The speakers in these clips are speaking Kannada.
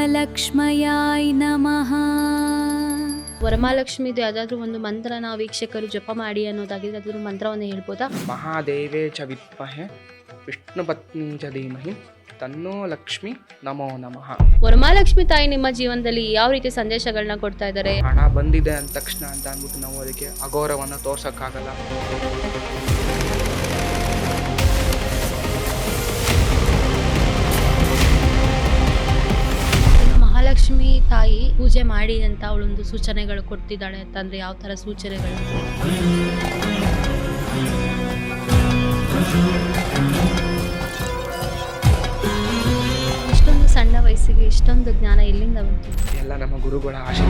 ವರಮಹಾಲಕ್ಷ್ಮಯಾಯ ನಮಃ. ವರಮಹಾಲಕ್ಷ್ಮಿದು ಯಾವುದಾದ್ರೂ ಒಂದು ಮಂತ್ರನ ವೀಕ್ಷಕರು ಜಪ ಮಾಡಿ ಅನ್ನೋದಾಗಿದ್ರೆ ಅದ್ರ ಮಂತ್ರವನ್ನು ಹೇಳ್ಬೋದಾ? ಮಹಾದೇವೇ ಚ ವಿದ್ಮಹೆ ವಿಷ್ಣು ಪತ್ನಿ ಚ ಧೀಮಹಿ ತನ್ನೋ ಲಕ್ಷ್ಮಿ ನಮೋ ನಮಃ. ವರಮಹಾಲಕ್ಷ್ಮಿ ತಾಯಿ ನಿಮ್ಮ ಜೀವನದಲ್ಲಿ ಯಾವ ರೀತಿ ಸಂದೇಶಗಳನ್ನ ಕೊಡ್ತಾ ಇದ್ದಾರೆ? ಹಣ ಬಂದಿದೆ ಅಂದ ತಕ್ಷಣ ಅಂತ ಅಂದ್ಬಿಟ್ಟು ನಾವು ಅದಕ್ಕೆ ಅಘೋರವನ್ನು ತೋರ್ಸೋಕ್ಕಾಗಲ್ಲ. ಮಹಾಲಕ್ಷ್ಮಿ ತಾಯಿ ಪೂಜೆ ಮಾಡಿ ಅಂತ ಅವಳೊಂದು ಸೂಚನೆಗಳು ಕೊಡ್ತಿದ್ದಾಳೆ ಅಂತಂದ್ರೆ ಯಾವ ತರ ಸೂಚನೆಗಳು? ಇಷ್ಟೊಂದು ಸಣ್ಣ ವಯಸ್ಸಿಗೆ ಇಷ್ಟೊಂದು ಜ್ಞಾನ ಎಲ್ಲಿಂದ ಬಂತು? ಎಲ್ಲ ನಮ್ಮ ಗುರುಗಳ ಆಶೆ.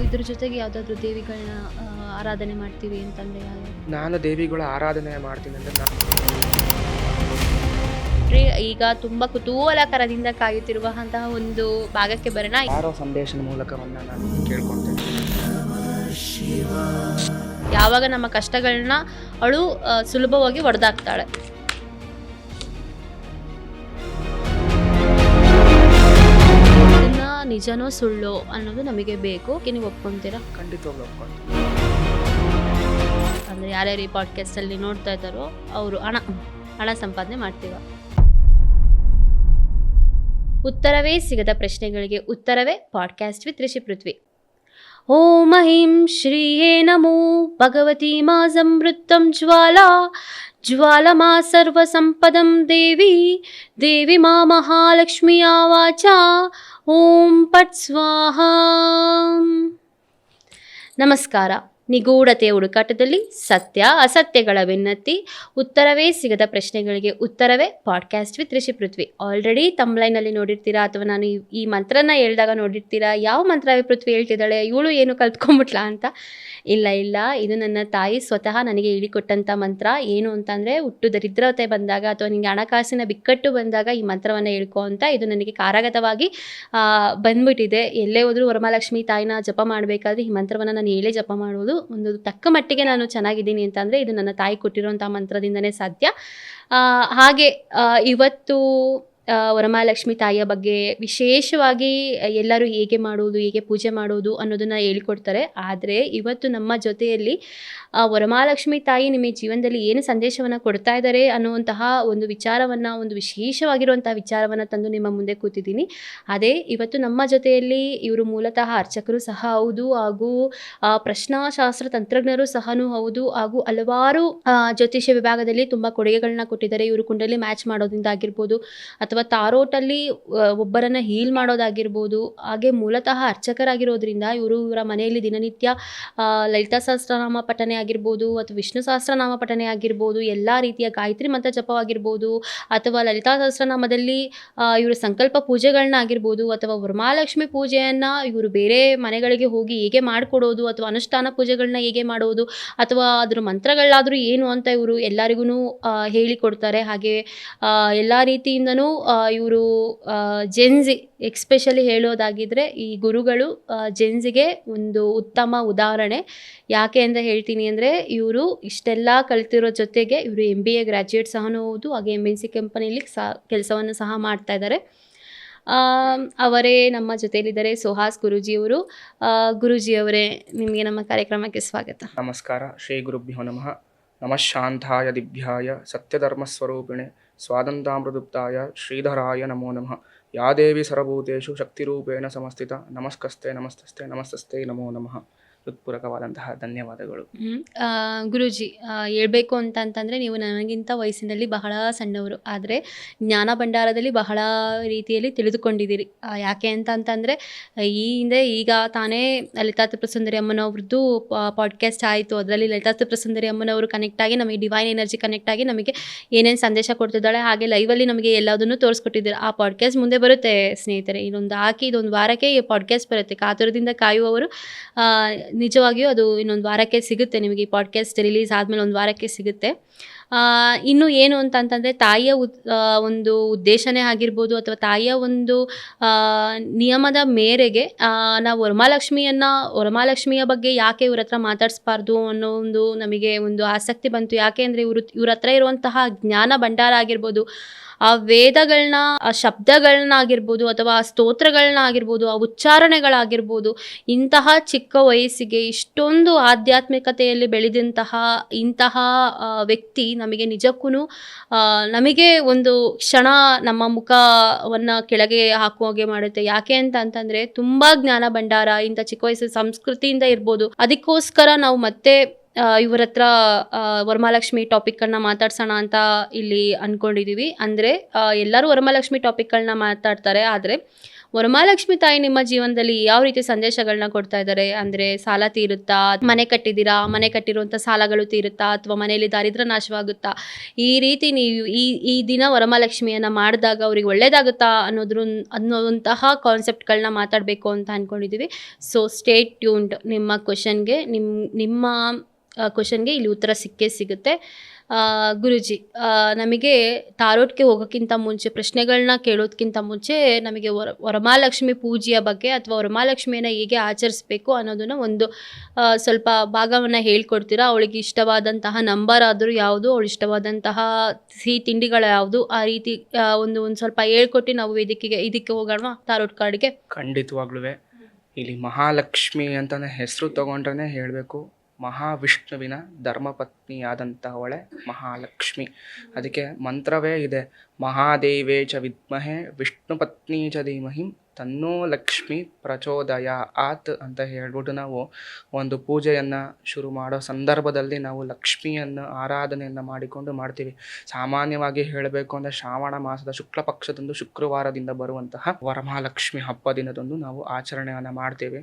ಇದ್ರ ಜೊತೆಗೆ ಯಾವ್ದಾದ್ರು ದೇವಿಗಳನ್ನ ಆರಾಧನೆ ಮಾಡ್ತೀವಿ ಅಂತಂದ್ರೆ ನಾನು ದೇವಿಗಳ ಆರಾಧನೆ ಮಾಡ್ತೀನಿ ಅಂದ್ರೆ ಈಗ ತುಂಬಾ ಕುತೂಹಲಕರದಿಂದ ಕಾಯುತ್ತಿರುವಂತಹ ಒಂದು ಭಾಗಕ್ಕೆ ಬರೋಣ. ಯಾರೋ ಸಂದೇಶದ ಮೂಲಕವನ್ನ ನಾನು ಕೇಳ್ಕೊಳ್ತೇನೆ. ಯಾವಾಗ ನಮ್ಮ ಕಷ್ಟಗಳನ್ನ ಅವಳು ಸುಲಭವಾಗಿ ಒಡೆದಾಕ್ತಾಳೆ. ಇದನ್ನ ನಿಜನೋ ಸುಳ್ಳು ಅನ್ನೋದು ನಮಗೆ ಬೇಕು. ನೀವು ಒಪ್ಕೊಂತೀರಾ? ಖಂಡಿತವಾಗ್ಲೂ ಒಪ್ಕೊಳ್ತೀನಿ. ಅಂದ್ರೆ ಯಾರ್ಯಾರು ಈ ಪಾಡ್ಕಾಸ್ಟ್ ಅಲ್ಲಿ ನೋಡ್ತಾ ಇದ್ದಾರೋ ಅವರು ಹಣ ಸಂಪಾದನೆ ಮಾಡ್ತೀವ. ಉತ್ತರವೇ ಸಿಗದ ಪ್ರಶ್ನೆಗಳಿಗೆ ಉತ್ತರವೇ ಪಾಡ್ಕಾಸ್ಟ್ ವಿತ್ ಋಷಿ ಪೃಥ್ವಿ. ಓಂ ಐಂ ಶ್ರೀಯೇ ನಮೋ ಭಗವತಿ ಮಾ ಸಂವೃತ್ತಂ ಜ್ವಾಲಮಾ ಸರ್ವ ಸಂಪದಂ ದೇವಿ ಮಾ ಮಹಾಲಕ್ಷ್ಮಿಯ ವಾಚ ಓಂ ಪಟ್ ಸ್ವಾಹಾ. ನಮಸ್ಕಾರ. ನಿಗೂಢತೆಯ ಹುಡುಕಾಟದಲ್ಲಿ ಸತ್ಯ ಅಸತ್ಯಗಳ ಬೆನ್ನತ್ತಿ ಉತ್ತರವೇ ಸಿಗದ ಪ್ರಶ್ನೆಗಳಿಗೆ ಉತ್ತರವೇ podcast with Rishi Prithvi. Already ತಮ್ಲೈನಲ್ಲಿ ನೋಡಿರ್ತೀರಾ ಅಥವಾ ನಾನು ಈ ಮಂತ್ರನ ಹೇಳಿದಾಗ ನೋಡಿರ್ತೀರಾ. ಯಾವ ಮಂತ್ರವೇ ಪೃಥ್ವಿ ಹೇಳ್ತಿದ್ದಾಳೆ, ಇವಳು ಏನು ಕಲ್ತ್ಕೊಂಡ್ಬಿಟ್ಲಾ ಅಂತ. ಇಲ್ಲ, ಇದು ನನ್ನ ತಾಯಿ ಸ್ವತಃ ನನಗೆ ಹೇಳಿಕೊಟ್ಟಂಥ ಮಂತ್ರ. ಏನು ಅಂತಂದರೆ, ಹುಟ್ಟು ದರಿದ್ರತೆ ಬಂದಾಗ ಅಥವಾ ನಿಮಗೆ ಹಣಕಾಸಿನ ಬಿಕ್ಕಟ್ಟು ಬಂದಾಗ ಈ ಮಂತ್ರವನ್ನು ಹೇಳ್ಕೊ ಅಂತ ಇದು ನನಗೆ ಕಾರಗತವಾಗಿ ಬಂದ್ಬಿಟ್ಟಿದೆ. ಎಲ್ಲೇ ಹೋದರೂ ವರಮಹಾಲಕ್ಷ್ಮಿ ತಾಯಿನ ಜಪ ಮಾಡಬೇಕಾದ್ರೆ ಈ ಮಂತ್ರವನ್ನು ನಾನು ಹೇಳೇ ಜಪ ಮಾಡೋದು. ಒಂದು ತಕ್ಕ ಮಟ್ಟಿಗೆ ನಾನು ಚೆನ್ನಾಗಿದ್ದೀನಿ ಅಂತಂದರೆ ಇದು ನನ್ನ ತಾಯಿ ಕೊಟ್ಟಿರೋಂಥ ಮಂತ್ರದಿಂದನೇ ಸಾಧ್ಯ. ಹಾಗೆ ಇವತ್ತು ವರಮಹಾಲಕ್ಷ್ಮಿ ತಾಯಿಯ ಬಗ್ಗೆ ವಿಶೇಷವಾಗಿ ಎಲ್ಲರೂ ಹೇಗೆ ಮಾಡೋದು, ಹೇಗೆ ಪೂಜೆ ಮಾಡೋದು ಅನ್ನೋದನ್ನು ಹೇಳಿಕೊಡ್ತಾರೆ. ಆದರೆ ಇವತ್ತು ನಮ್ಮ ಜೊತೆಯಲ್ಲಿ ವರಮಹಾಲಕ್ಷ್ಮಿ ತಾಯಿ ನಿಮ್ಮ ಜೀವನದಲ್ಲಿ ಏನು ಸಂದೇಶವನ್ನು ಕೊಡ್ತಾ ಇದ್ದಾರೆ ಅನ್ನುವಂತಹ ಒಂದು ವಿಚಾರವನ್ನು, ಒಂದು ವಿಶೇಷವಾಗಿರುವಂತಹ ವಿಚಾರವನ್ನು ತಂದು ನಿಮ್ಮ ಮುಂದೆ ಕೂತಿದ್ದೀನಿ. ಅದೇ ಇವತ್ತು ನಮ್ಮ ಜೊತೆಯಲ್ಲಿ ಇವರು ಮೂಲತಃ ಅರ್ಚಕರು ಸಹ ಹೌದು, ಹಾಗೂ ಪ್ರಶ್ನಾಶಾಸ್ತ್ರ ತಂತ್ರಜ್ಞರು ಸಹ ಹೌದು, ಹಾಗೂ ಹಲವಾರು ಜ್ಯೋತಿಷ್ಯ ವಿಭಾಗದಲ್ಲಿ ತುಂಬ ಕೊಡುಗೆಗಳನ್ನ ಕೊಟ್ಟಿದ್ದಾರೆ. ಇವರು ಕುಂಡಲಿ ಮ್ಯಾಚ್ ಮಾಡೋದ್ರಿಂದ ಆಗಿರ್ಬೋದು ಅಥವಾ ತಾರೋಟಲ್ಲಿ ಒಬ್ಬರನ್ನ ಹೀಲ್ ಮಾಡೋದಾಗಿರ್ಬೋದು. ಹಾಗೆ ಮೂಲತಃ ಅರ್ಚಕರಾಗಿರೋದ್ರಿಂದ ಇವರ ಮನೆಯಲ್ಲಿ ದಿನನಿತ್ಯ ಲಲಿತಾ ಸಹಸ್ರನಾಮ ಪಠನೆ ಆಗಿರ್ಬೋದು ಅಥವಾ ವಿಷ್ಣು ಸಹಸ್ರನಾಮ ಪಠನೆ ಆಗಿರ್ಬೋದು, ಎಲ್ಲ ರೀತಿಯ ಗಾಯತ್ರಿ ಮಂತ್ರ ಜಪವಾಗಿರ್ಬೋದು ಅಥವಾ ಲಲಿತಾ ಸಹಸ್ರನಾಮದಲ್ಲಿ ಇವರು ಸಂಕಲ್ಪ ಪೂಜೆಗಳನ್ನ ಆಗಿರ್ಬೋದು ಅಥವಾ ವರಮಹಾಲಕ್ಷ್ಮಿ ಪೂಜೆಯನ್ನು ಇವರು ಬೇರೆ ಮನೆಗಳಿಗೆ ಹೋಗಿ ಹೇಗೆ ಮಾಡಿಕೊಡೋದು ಅಥವಾ ಅನುಷ್ಠಾನ ಪೂಜೆಗಳನ್ನ ಹೇಗೆ ಮಾಡೋದು ಅಥವಾ ಅದ್ರ ಮಂತ್ರಗಳಾದರೂ ಏನು ಅಂತ ಇವರು ಎಲ್ಲರಿಗೂ ಹೇಳಿಕೊಡ್ತಾರೆ. ಹಾಗೆ ಎಲ್ಲ ರೀತಿಯಿಂದನೂ ಇವರು ಜೆನ್ಸಿ ಎಕ್ಸ್ಪೆಷಲಿ ಹೇಳೋದಾಗಿದ್ದರೆ ಈ ಗುರುಗಳು ಜೆನ್ಸಿಗೆ ಒಂದು ಉತ್ತಮ ಉದಾಹರಣೆ. ಯಾಕೆ ಅಂತ ಹೇಳ್ತೀನಿ ಅಂದರೆ, ಇವರು ಇಷ್ಟೆಲ್ಲ ಕಲಿತಿರೋ ಜೊತೆಗೆ ಇವರು MBA ಗ್ರ್ಯಾಜುಯೇಟ್ ಸಹ ಹೌದು, ಹಾಗೆ MNC ಕಂಪನಿಯಲ್ಲಿ ಕೆಲಸವನ್ನು ಸಹ ಮಾಡ್ತಾ ಇದ್ದಾರೆ. ಅವರೇ ನಮ್ಮ ಜೊತೆಯಲ್ಲಿದ್ದಾರೆ ಸುಹಾಸ್ ಗುರೂಜಿಯವರು. ಗುರೂಜಿಯವರೇ, ನಿಮಗೆ ನಮ್ಮ ಕಾರ್ಯಕ್ರಮಕ್ಕೆ ಸ್ವಾಗತ. ನಮಸ್ಕಾರ. ಶ್ರೀ ಗುರುಭ್ಯೋ ನಮಃ. ನಮಃ ಶಾಂತಾಯ ದಿವ್ಯಾಯ ಸತ್ಯಧರ್ಮಸ್ವರೂಪಿಣೆ ಸ್ವಾದಂತಾಮೃತುಪ್ತಾಯ ಶ್ರೀಧರಾಯ ನಮೋ ನಮಃ. ಯಾ ದೇವಿ ಸರ್ವಭೂತೇಷು ಶಕ್ತಿರೂಪೇಣ ಸಮಸ್ಥಿತ ನಮಸ್ಕಸ್ತೆ ನಮಸ್ತಸ್ತೆ ನಮಸ್ತಸ್ತೆ ನಮೋ ನಮಃ. ಹೃತ್ಪೂರ್ವಕವಾದಂತಹ ಧನ್ಯವಾದಗಳು. ಗುರೂಜಿ, ಹೇಳ್ಬೇಕು ಅಂತಂತಂದರೆ ನೀವು ನನಗಿಂತ ವಯಸ್ಸಿನಲ್ಲಿ ಬಹಳ ಸಣ್ಣವರು, ಆದರೆ ಜ್ಞಾನ ಭಂಡಾರದಲ್ಲಿ ಬಹಳ ರೀತಿಯಲ್ಲಿ ತಿಳಿದುಕೊಂಡಿದ್ದೀರಿ. ಯಾಕೆ ಅಂತಂತಂದರೆ ಈ ಹಿಂದೆ ಈಗ ತಾನೇ ಲಲಿತಾ ತ್ರಿಪುರಸುಂದರಿ ಅಮ್ಮನವ್ರದ್ದು ಪಾಡ್ಕಾಸ್ಟ್ ಆಯಿತು. ಅದರಲ್ಲಿ ಲಲಿತಾ ತ್ರಿಪುರಸುಂದರಿ ಅಮ್ಮನವರು ಕನೆಕ್ಟ್ ಆಗಿ ನಮಗೆ ಡಿವೈನ್ ಎನರ್ಜಿ ಕನೆಕ್ಟ್ ಆಗಿ ನಮಗೆ ಏನೇನು ಸಂದೇಶ ಕೊಡ್ತಿದ್ದಾಳೆ, ಹಾಗೆ ಲೈವಲ್ಲಿ ನಮಗೆ ಎಲ್ಲದನ್ನು ತೋರಿಸ್ಕೊಟ್ಟಿದ್ದಾರೆ. ಆ ಪಾಡ್ಕಾಸ್ಟ್ ಮುಂದೆ ಬರುತ್ತೆ ಸ್ನೇಹಿತರೆ. ಇದೊಂದು ವಾರಕ್ಕೆ ಈ ಪಾಡ್ಕಾಸ್ಟ್ ಬರುತ್ತೆ. ಕಾತುರದಿಂದ ಕಾಯುವವರು ನಿಜವಾಗಿಯೂ ಅದು ಇನ್ನೊಂದು ವಾರಕ್ಕೆ ಸಿಗುತ್ತೆ. ನಿಮಗೆ ಈ ಪಾಡ್ಕಾಸ್ಟ್ ರಿಲೀಸ್ ಆದಮೇಲೆ ಒಂದು ವಾರಕ್ಕೆ ಸಿಗುತ್ತೆ. ಇನ್ನು ಏನು ಅಂತಂತಂದರೆ, ತಾಯಿಯ ಒಂದು ಉದ್ದೇಶನೇ ಆಗಿರ್ಬೋದು ಅಥವಾ ತಾಯಿಯ ಒಂದು ನಿಯಮದ ಮೇರೆಗೆ ನಾವು ವರಮಹಾಲಕ್ಷ್ಮಿಯ ಬಗ್ಗೆ ಯಾಕೆ ಇವ್ರ ಹತ್ರ ಮಾತಾಡಿಸ್ಬಾರ್ದು ಅನ್ನೋ ನಮಗೆ ಒಂದು ಆಸಕ್ತಿ ಬಂತು. ಯಾಕೆ ಅಂದರೆ ಇವ್ರ ಹತ್ರ ಇರುವಂತಹ ಜ್ಞಾನ ಭಂಡಾರ ಆಗಿರ್ಬೋದು, ಆ ವೇದಗಳನ್ನ, ಆ ಶಬ್ದಗಳನ್ನಾಗಿರ್ಬೋದು ಅಥವಾ ಆ ಸ್ತೋತ್ರಗಳನ್ನಾಗಿರ್ಬೋದು, ಆ ಉಚ್ಚಾರಣೆಗಳಾಗಿರ್ಬೋದು, ಇಂತಹ ಚಿಕ್ಕ ವಯಸ್ಸಿಗೆ ಇಷ್ಟೊಂದು ಆಧ್ಯಾತ್ಮಿಕತೆಯಲ್ಲಿ ಬೆಳೆದಂತಹ ಇಂತಹ ವ್ಯಕ್ತಿ ನಮಗೆ ನಿಜಕ್ಕೂ ನಮಗೆ ಒಂದು ಕ್ಷಣ ನಮ್ಮ ಮುಖವನ್ನು ಕೆಳಗೆ ಹಾಕುವಾಗೆ ಮಾಡುತ್ತೆ. ಯಾಕೆ ಅಂತಂದರೆ ತುಂಬ ಜ್ಞಾನ ಭಂಡಾರ ಇಂಥ ಚಿಕ್ಕ ವಯಸ್ಸು ಸಂಸ್ಕೃತಿಯಿಂದ ಇರ್ಬೋದು. ಅದಕ್ಕೋಸ್ಕರ ನಾವು ಮತ್ತೆ ಇವ್ರ ಹತ್ರ ವರಮಹಾಲಕ್ಷ್ಮಿ ಟಾಪಿಕ್ಗಳನ್ನ ಮಾತಾಡ್ಸೋಣ ಅಂತ ಇಲ್ಲಿ ಅಂದ್ಕೊಂಡಿದ್ದೀವಿ. ಅಂದರೆ ಎಲ್ಲರೂ ವರಮಹಾಲಕ್ಷ್ಮಿ ಟಾಪಿಕ್ಗಳನ್ನ ಮಾತಾಡ್ತಾರೆ, ಆದರೆ ವರಮಹಾಲಕ್ಷ್ಮಿ ತಾಯಿ ನಿಮ್ಮ ಜೀವನದಲ್ಲಿ ಯಾವ ರೀತಿ ಸಂದೇಶಗಳನ್ನ ಕೊಡ್ತಾ ಇದ್ದಾರೆ, ಅಂದರೆ ಸಾಲ ತೀರುತ್ತಾ, ಮನೆ ಕಟ್ಟಿದ್ದೀರಾ, ಮನೆ ಕಟ್ಟಿರುವಂಥ ಸಾಲಗಳು ತೀರುತ್ತಾ, ಅಥವಾ ಮನೆಯಲ್ಲಿ ದಾರಿದ್ರ್ಯ ನಾಶವಾಗುತ್ತಾ, ಈ ರೀತಿ ನೀವು ಈ ದಿನ ವರಮಹಾಲಕ್ಷ್ಮಿಯನ್ನು ಮಾಡಿದಾಗ ಅವ್ರಿಗೆ ಒಳ್ಳೇದಾಗುತ್ತಾ ಅನ್ನೋಂತಹ ಕಾನ್ಸೆಪ್ಟ್ಗಳನ್ನ ಮಾತಾಡಬೇಕು ಅಂತ ಅಂದ್ಕೊಂಡಿದ್ದೀವಿ. So stay tuned. ನಿಮ್ಮ ಕ್ವಶನ್ಗೆ ನಿಮ್ಮ ಕ್ವಶನ್ಗೆ ಇಲ್ಲಿ ಉತ್ತರ ಸಿಕ್ಕೇ ಸಿಗುತ್ತೆ. ಗುರುಜಿ, ನಮಗೆ ತಾರೋಟ್ಗೆ ಹೋಗೋಕ್ಕಿಂತ ಮುಂಚೆ, ಪ್ರಶ್ನೆಗಳನ್ನ ಕೇಳೋದಕ್ಕಿಂತ ಮುಂಚೆ ನಮಗೆ ವರಮಹಾಲಕ್ಷ್ಮಿ ಪೂಜೆಯ ಬಗ್ಗೆ ಅಥವಾ ವರಮಹಾಲಕ್ಷ್ಮಿಯನ್ನು ಹೇಗೆ ಆಚರಿಸ್ಬೇಕು ಅನ್ನೋದನ್ನು ಒಂದು ಸ್ವಲ್ಪ ಭಾಗವನ್ನು ಹೇಳ್ಕೊಡ್ತೀರಾ? ಅವಳಿಗೆ ಇಷ್ಟವಾದಂತಹ ನಂಬರ್ ಆದರೂ ಯಾವುದು, ಅವಳು ಇಷ್ಟವಾದಂತಹ ಸಿಹಿ ತಿಂಡಿಗಳು ಯಾವುದು, ಆ ರೀತಿ ಒಂದು ಸ್ವಲ್ಪ ಹೇಳ್ಕೊಟ್ಟು ನಾವು ಇದಕ್ಕೆ ಹೋಗೋಣ ತಾರೋಟ್ ಕಾರ್ಡ್ಗೆ. ಖಂಡಿತವಾಗ್ಲೂ ಇಲ್ಲಿ ಮಹಾಲಕ್ಷ್ಮಿ ಅಂತಲೇ ಹೆಸರು ತಗೊಂಡ್ರೆ ಹೇಳಬೇಕು, ಮಹಾವಿಷ್ಣುವಿನ ಧರ್ಮಪತ್ನಿಯಾದಂಥವಳೆ ಮಹಾಲಕ್ಷ್ಮಿ. ಅದಕ್ಕೆ ಮಂತ್ರವೇ ಇದೆ, ಮಹಾದೇವೇ ಚ ವಿದ್ಮಹೆ ವಿಷ್ಣು ಪತ್ನಿ ಚ ಧೀಮಹಿ ತನ್ನೋ ಲಕ್ಷ್ಮಿ ಪ್ರಚೋದಯಾತ್ ಅಂತ ಹೇಳ್ಬಿಟ್ಟು ನಾವು ಒಂದು ಪೂಜೆಯನ್ನು ಶುರು ಮಾಡೋ ಸಂದರ್ಭದಲ್ಲಿ ನಾವು ಲಕ್ಷ್ಮಿಯನ್ನು ಆರಾಧನೆಯನ್ನು ಮಾಡಿಕೊಂಡು ಮಾಡ್ತೀವಿ. ಸಾಮಾನ್ಯವಾಗಿ ಹೇಳಬೇಕು ಅಂದರೆ ಶ್ರಾವಣ ಮಾಸದ ಶುಕ್ಲ ಪಕ್ಷದಂದು ಶುಕ್ರವಾರದಿಂದ ಬರುವಂತಹ ವರಮಹಾಲಕ್ಷ್ಮಿ ಹಬ್ಬ ದಿನದಂದು ನಾವು ಆಚರಣೆಯನ್ನು ಮಾಡ್ತೀವಿ.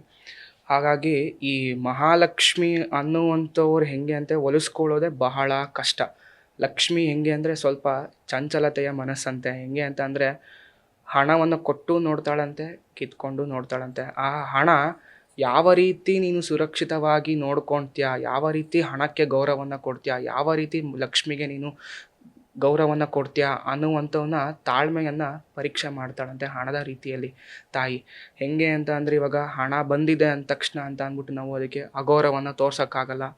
ಹಾಗಾಗಿ ಈ ಮಹಾಲಕ್ಷ್ಮಿ ಅನ್ನುವಂಥವ್ರು ಹೆಂಗೆ ಅಂತ ಒಲಿಸ್ಕೊಳ್ಳೋದೇ ಬಹಳ ಕಷ್ಟ. ಲಕ್ಷ್ಮಿ ಹೆಂಗೆ ಅಂದರೆ ಸ್ವಲ್ಪ ಚಂಚಲತೆಯ ಮನಸ್ಸಂತೆ. ಹೆಂಗೆ ಅಂತ ಅಂದರೆ ಹಣವನ್ನು ಕೊಟ್ಟು ನೋಡ್ತಾಳಂತೆ, ಕಿತ್ಕೊಂಡು ನೋಡ್ತಾಳಂತೆ. ಆ ಹಣ ಯಾವ ರೀತಿ ನೀನು ಸುರಕ್ಷಿತವಾಗಿ ನೋಡ್ಕೊಳ್ತೀಯ, ಯಾವ ರೀತಿ ಹಣಕ್ಕೆ ಗೌರವವನ್ನು ಕೊಡ್ತೀಯ, ಯಾವ ರೀತಿ ಲಕ್ಷ್ಮಿಗೆ ನೀನು ಗೌರವವನ್ನು ಕೊಡ್ತೀಯ ಅನ್ನುವಂಥವನ್ನ ತಾಳ್ಮೆಯನ್ನು ಪರೀಕ್ಷೆ ಮಾಡ್ತಾಳಂತೆ ಹಣದ ರೀತಿಯಲ್ಲಿ ತಾಯಿ. ಹೆಂಗೆ ಅಂತ ಅಂದರೆ ಇವಾಗ ಹಣ ಬಂದಿದೆ ಅಂದ ತಕ್ಷಣ ಅಂತ ಅಂದ್ಬಿಟ್ಟು ನಾವು ಅದಕ್ಕೆ ಅಗೌರವವನ್ನು ತೋರ್ಸೋಕ್ಕಾಗಲ್ಲ,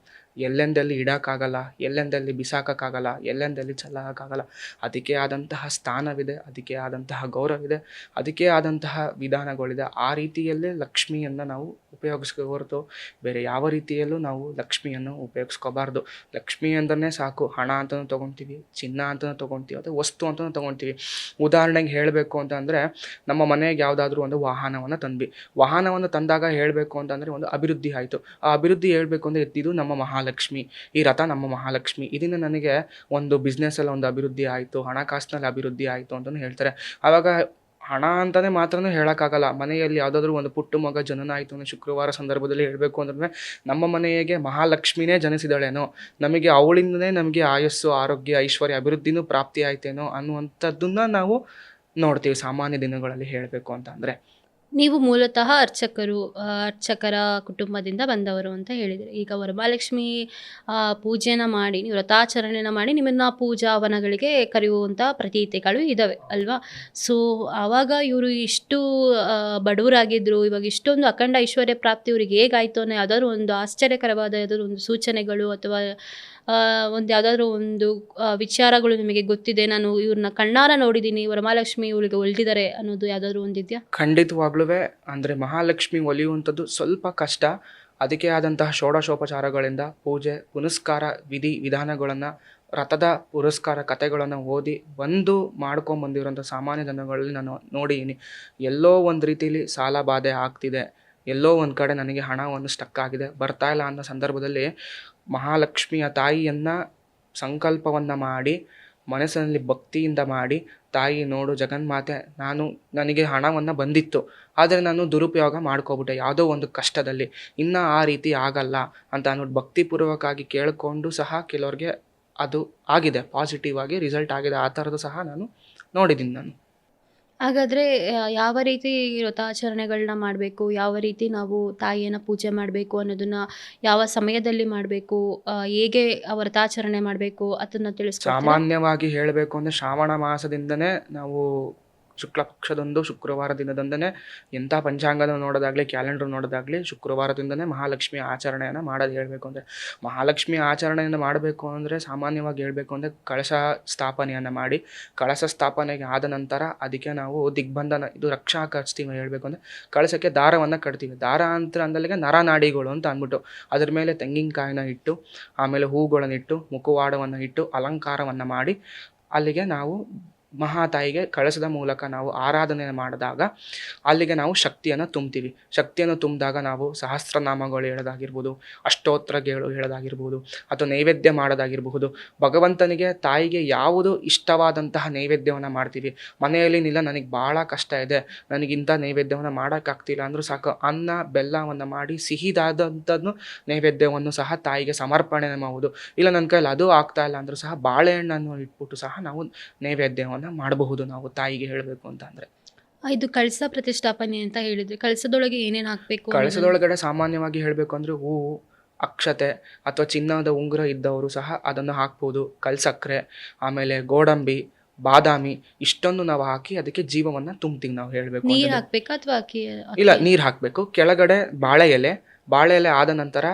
ಎಲ್ಲೆಂದಲ್ಲಿ ಇಡೋಕ್ಕಾಗಲ್ಲ, ಎಲ್ಲೆಂದಲ್ಲಿ ಬಿಸಾಕೋಕ್ಕಾಗಲ್ಲ, ಎಲ್ಲೆಂದಲ್ಲಿ ಚೆಲ್ಲೋಕ್ಕಾಗಲ್ಲ. ಅದಕ್ಕೆ ಆದಂತಹ ಸ್ಥಾನವಿದೆ, ಅದಕ್ಕೆ ಆದಂತಹ ಗೌರವವಿದೆ, ಅದಕ್ಕೆ ಆದಂತಹ ವಿಧಾನಗಳಿದೆ. ಆ ರೀತಿಯಲ್ಲೇ ಲಕ್ಷ್ಮಿಯನ್ನು ನಾವು ಉಪಯೋಗಿಸ್ಕೋ ಹೊರತು ಬೇರೆ ಯಾವ ರೀತಿಯಲ್ಲೂ ನಾವು ಲಕ್ಷ್ಮಿಯನ್ನು ಉಪಯೋಗಿಸ್ಕೋಬಾರ್ದು. ಲಕ್ಷ್ಮಿ ಅಂದ್ರೆ ಸಾಕು, ಹಣ ಅಂತಲೂ ತೊಗೊತೀವಿ, ಚಿನ್ನ ಅಂತಲೂ ತೊಗೊತೀವಿ, ಅಥವಾ ವಸ್ತು ಅಂತಲೂ ತೊಗೊತೀವಿ. ಉದಾಹರಣೆಗೆ ಹೇಳಬೇಕು ಅಂತಂದರೆ ನಮ್ಮ ಮನೆಗೆ ಯಾವುದಾದ್ರೂ ಒಂದು ವಾಹನವನ್ನು ತಂದ್ವಿ. ವಾಹನವನ್ನು ತಂದಾಗ ಹೇಳಬೇಕು ಅಂತಂದರೆ ಒಂದು ಅಭಿವೃದ್ಧಿ ಆಯಿತು. ಆ ಅಭಿವೃದ್ಧಿ ಹೇಳಬೇಕು ಅಂದರೆ ಎದ್ದಿದ್ದು ನಮ್ಮ ಮಹಾಲಕ್ಷ್ಮಿ, ಈ ರಥ ನಮ್ಮ ಮಹಾಲಕ್ಷ್ಮಿ. ಇದನ್ನು ನನಗೆ ಒಂದು ಬಿಸ್ನೆಸ್ಸಲ್ಲಿ ಒಂದು ಅಭಿವೃದ್ಧಿ ಆಯಿತು, ಹಣಕಾಸಿನಲ್ಲಿ ಅಭಿವೃದ್ಧಿ ಆಯಿತು ಅಂತಲೂ ಹೇಳ್ತಾರೆ. ಆವಾಗ ಹಣ ಅಂತಲೇ ಮಾತ್ರನೂ ಹೇಳೋಕ್ಕಾಗಲ್ಲ. ಮನೆಯಲ್ಲಿ ಯಾವುದಾದ್ರೂ ಒಂದು ಪುಟ್ಟ ಮಗ ಜನನ ಆಯಿತು ಅಂದರೆ ಶುಕ್ರವಾರ ಸಂದರ್ಭದಲ್ಲಿ ಹೇಳಬೇಕು ಅಂದ್ರೆ ನಮ್ಮ ಮನೆಗೆ ಮಹಾಲಕ್ಷ್ಮಿನೇ ಜನಿಸಿದಳೇನೋ, ನಮಗೆ ಅವಳಿಂದನೇ ನಮಗೆ ಆಯಸ್ಸು, ಆರೋಗ್ಯ, ಐಶ್ವರ್ಯ, ಅಭಿವೃದ್ಧಿನೂ ಪ್ರಾಪ್ತಿ ಆಯ್ತೇನೋ ಅನ್ನುವಂಥದ್ದನ್ನು ನಾವು ನೋಡ್ತೀವಿ ಸಾಮಾನ್ಯ ದಿನಗಳಲ್ಲಿ ಹೇಳಬೇಕು ಅಂತ ಅಂದರೆ. ನೀವು ಮೂಲತಃ ಅರ್ಚಕರ ಕುಟುಂಬದಿಂದ ಬಂದವರು ಅಂತ ಹೇಳಿದರೆ, ಈಗ ವರಮಹಾಲಕ್ಷ್ಮಿ ಪೂಜೆನ ಮಾಡಿ, ನೀವು ವ್ರತಾಚರಣೆನ ಮಾಡಿ, ನಿಮ್ಮನ್ನು ಪೂಜಾ ಹವನಗಳಿಗೆ ಕರೆಯುವಂಥ ಪ್ರತೀತಿಗಳು ಇದ್ದಾವೆ ಅಲ್ವಾ? ಸೊ ಆವಾಗ ಇವರು ಇಷ್ಟು ಬಡವರಾಗಿದ್ದರು, ಇವಾಗ ಇಷ್ಟೊಂದು ಅಖಂಡ ಐಶ್ವರ್ಯ ಪ್ರಾಪ್ತಿ ಇವ್ರಿಗೆ ಹೇಗಾಯಿತು ಅನ್ನೋ ಯಾವುದಾದ್ರು ಒಂದು ಆಶ್ಚರ್ಯಕರವಾದ ಯಾವುದಾದ್ರು ಒಂದು ಸೂಚನೆಗಳು ಅಥವಾ ಒಂದು ಯಾವುದಾದ್ರೂ ಒಂದು ವಿಚಾರಗಳು ನಿಮಗೆ ಗೊತ್ತಿದೆ, ನಾನು ಇವ್ರನ್ನ ಕಣ್ಣಾರ ನೋಡಿದ್ದೀನಿ, ವರಮಹಾಲಕ್ಷ್ಮಿ ಇವಳಿಗೆ ಒಲಿದಿದ್ದಾರೆ ಅನ್ನೋದು ಯಾವುದಾದ್ರೂ ಒಂದಿದೆಯಾ? ಖಂಡಿತವಾಗ್ಲೂ ಅಂದರೆ ಮಹಾಲಕ್ಷ್ಮಿ ಒಲಿಯುವಂಥದ್ದು ಸ್ವಲ್ಪ ಕಷ್ಟ. ಅದಕ್ಕೆ ಆದಂತಹ ಷೋಡಶೋಪಚಾರಗಳಿಂದ ಪೂಜೆ ಪುನಸ್ಕಾರ ವಿಧಿ ವಿಧಾನಗಳನ್ನು, ರಥದ ಪುರಸ್ಕಾರ ಕಥೆಗಳನ್ನು ಓದಿ ಮಾಡ್ಕೊಂಬಂದಿರೋಂಥ ಸಾಮಾನ್ಯ ಜನಗಳಲ್ಲಿ ನಾನು ನೋಡಿದ್ದೀನಿ. ಎಲ್ಲೋ ಒಂದು ರೀತಿಯಲ್ಲಿ ಸಾಲ ಬಾಧೆ ಆಗ್ತಿದೆ, ಎಲ್ಲೋ ಒಂದು ಕಡೆ ನನಗೆ ಹಣವನ್ನು ಸ್ಟಕ್ ಆಗಿದೆ, ಬರ್ತಾ ಇಲ್ಲ ಅನ್ನೋ ಸಂದರ್ಭದಲ್ಲಿ ಮಹಾಲಕ್ಷ್ಮಿಯ ತಾಯಿಯನ್ನು ಸಂಕಲ್ಪವನ್ನು ಮಾಡಿ, ಮನಸ್ಸಿನಲ್ಲಿ ಭಕ್ತಿಯಿಂದ ಮಾಡಿ, ತಾಯಿ ನೋಡು ಜಗನ್ಮಾತೆ, ನನಗೆ ಹಣವನ್ನು ಬಂದಿತ್ತು, ಆದರೆ ನಾನು ದುರುಪಯೋಗ ಮಾಡ್ಕೊಬಿಟ್ಟೆ ಯಾವುದೋ ಒಂದು ಕಷ್ಟದಲ್ಲಿ, ಇನ್ನು ಆ ರೀತಿ ಆಗಲ್ಲ ಅಂತ ಅಂದ್ಬಿಟ್ಟು ಭಕ್ತಿಪೂರ್ವಕವಾಗಿ ಕೇಳಿಕೊಂಡು ಸಹ ಕೆಲವ್ರಿಗೆ ಅದು ಆಗಿದೆ, ಪಾಸಿಟಿವ್ ಆಗಿ ರಿಸಲ್ಟ್ ಆಗಿದೆ. ಆ ಥರದ್ದು ಸಹ ನಾನು ನೋಡಿದ್ದೀನಿ ನಾನು. ಹಾಗಾದರೆ ಯಾವ ರೀತಿ ವ್ರತಾಚರಣೆಗಳನ್ನ ಮಾಡಬೇಕು, ಯಾವ ರೀತಿ ನಾವು ತಾಯಿಯನ್ನು ಪೂಜೆ ಮಾಡಬೇಕು ಅನ್ನೋದನ್ನು ಯಾವ ಸಮಯದಲ್ಲಿ ಮಾಡಬೇಕು, ಹೇಗೆ ವ್ರತಾಚರಣೆ ಮಾಡಬೇಕು ಅದನ್ನು ತಿಳಿಸ್ಕೊಡ್ತೀರಾ? ಸಾಮಾನ್ಯವಾಗಿ ಹೇಳಬೇಕು ಅಂದರೆ ಶ್ರಾವಣ ಮಾಸದಿಂದನೇ ನಾವು ಶುಕ್ಲ ಪಕ್ಷದಂದು ಶುಕ್ರವಾರ ದಿನದಂದನೇ ಎಂಥ ಪಂಚಾಂಗದ ನೋಡೋದಾಗಲಿ ಕ್ಯಾಲೆಂಡರ್ ನೋಡೋದಾಗಲಿ ಶುಕ್ರವಾರದಿಂದನೇ ಮಹಾಲಕ್ಷ್ಮಿ ಆಚರಣೆಯನ್ನು ಮಾಡೋದು ಹೇಳಬೇಕು ಅಂದರೆ. ಮಹಾಲಕ್ಷ್ಮಿ ಆಚರಣೆಯನ್ನು ಮಾಡಬೇಕು ಅಂದರೆ ಸಾಮಾನ್ಯವಾಗಿ ಹೇಳಬೇಕು ಅಂದರೆ ಕಳಶ ಸ್ಥಾಪನೆಯನ್ನು ಮಾಡಿ, ಕಳಶ ಸ್ಥಾಪನೆಗೆ ಆದ ನಂತರ ಅದಕ್ಕೆ ನಾವು ದಿಗ್ಬಂಧನ, ಇದು ರಕ್ಷಾ ಕಟ್ತೀವಿ ಹೇಳಬೇಕು ಅಂದರೆ ಕಳಶಕ್ಕೆ ದಾರವನ್ನು ಕಟ್ತೀವಿ. ದಾರ ಅಂತ ಅಂದಲ್ಲಿಗೆ ನರನಾಡಿಗಳು ಅಂತ ಅಂದ್ಬಿಟ್ಟು ಅದ್ರ ಮೇಲೆ ತೆಂಗಿನಕಾಯಿನ ಇಟ್ಟು, ಆಮೇಲೆ ಹೂಗಳನ್ನು ಇಟ್ಟು, ಮುಖವಾಡವನ್ನು ಇಟ್ಟು ಅಲಂಕಾರವನ್ನು ಮಾಡಿ ಅಲ್ಲಿಗೆ ನಾವು ಮಹಾತಾಯಿಗೆ ಕಳಸದ ಮೂಲಕ ನಾವು ಆರಾಧನೆ ಮಾಡಿದಾಗ ಅಲ್ಲಿಗೆ ನಾವು ಶಕ್ತಿಯನ್ನು ತುಂಬ್ತೀವಿ. ಶಕ್ತಿಯನ್ನು ತುಂಬಿದಾಗ ನಾವು ಸಹಸ್ರನಾಮಗಳು ಹೇಳೋದಾಗಿರ್ಬೋದು, ಅಷ್ಟೋತ್ತರಗಳು ಹೇಳೋದಾಗಿರ್ಬೋದು, ಅಥವಾ ನೈವೇದ್ಯ ಮಾಡೋದಾಗಿರ್ಬಹುದು. ಭಗವಂತನಿಗೆ ತಾಯಿಗೆ ಯಾವುದು ಇಷ್ಟವಾದಂತಹ ನೈವೇದ್ಯವನ್ನು ಮಾಡ್ತೀವಿ. ಮನೆಯಲ್ಲಿ ನಿಲ್ಲ ನನಗೆ ಭಾಳ ಕಷ್ಟ ಇದೆ, ನನಗಿಂಥ ನೈವೇದ್ಯವನ್ನು ಮಾಡೋಕ್ಕಾಗ್ತಿಲ್ಲ ಅಂದರೂ ಸಾಕು, ಅನ್ನ ಬೆಲ್ಲವನ್ನು ಮಾಡಿ ಸಿಹಿದಾದಂಥದ್ದು ನೈವೇದ್ಯವನ್ನು ಸಹ ತಾಯಿಗೆ ಸಮರ್ಪಣೆ ಮಾಡುವುದು. ಇಲ್ಲ ನನ್ನ ಕೈಲಿ ಅದು ಆಗ್ತಾ ಇಲ್ಲ ಅಂದರೂ ಸಹ ಬಾಳೆಹಣ್ಣನ್ನು ಇಟ್ಬಿಟ್ಟು ಸಹ ನಾವು ನೈವೇದ್ಯವನ್ನು ಮಾಡಬಹುದು ನಾವು ತಾಯಿಗೆ ಹೇಳಬೇಕು ಅಂತ ಅಂದರೆ. ಇದು ಕಳಸ ಪ್ರತಿಷ್ಠಾಪನೆ ಅಂತ ಹೇಳಿದ್ರಿ, ಕಳಸದೊಳಗೆ ಏನೇನು ಹಾಕಬೇಕು? ಕಳಸದೊಳಗಡೆ ಸಾಮಾನ್ಯವಾಗಿ ಹೇಳಬೇಕು ಅಂದರೆ ಹೂವು, ಅಕ್ಷತೆ ಅಥವಾ ಚಿನ್ನದ ಉಂಗುರ ಇದ್ದವರು ಸಹ ಅದನ್ನು ಹಾಕ್ಬೋದು. ಕಲ್ಸಕ್ಕರೆ, ಆಮೇಲೆ ಗೋಡಂಬಿ, ಬಾದಾಮಿ ಇಷ್ಟೊಂದು ನಾವು ಹಾಕಿ ಅದಕ್ಕೆ ಜೀವವನ್ನು ತುಂಬ್ತೀವಿ ನಾವು ಹೇಳಬೇಕು. ನೀರು ಹಾಕ್ಬೇಕಾ ಅಥವಾ ಅಕ್ಕಿ? ಇಲ್ಲ, ನೀರು ಹಾಕಬೇಕು. ಕೆಳಗಡೆ ಬಾಳೆ ಎಲೆ ಆದ ನಂತರ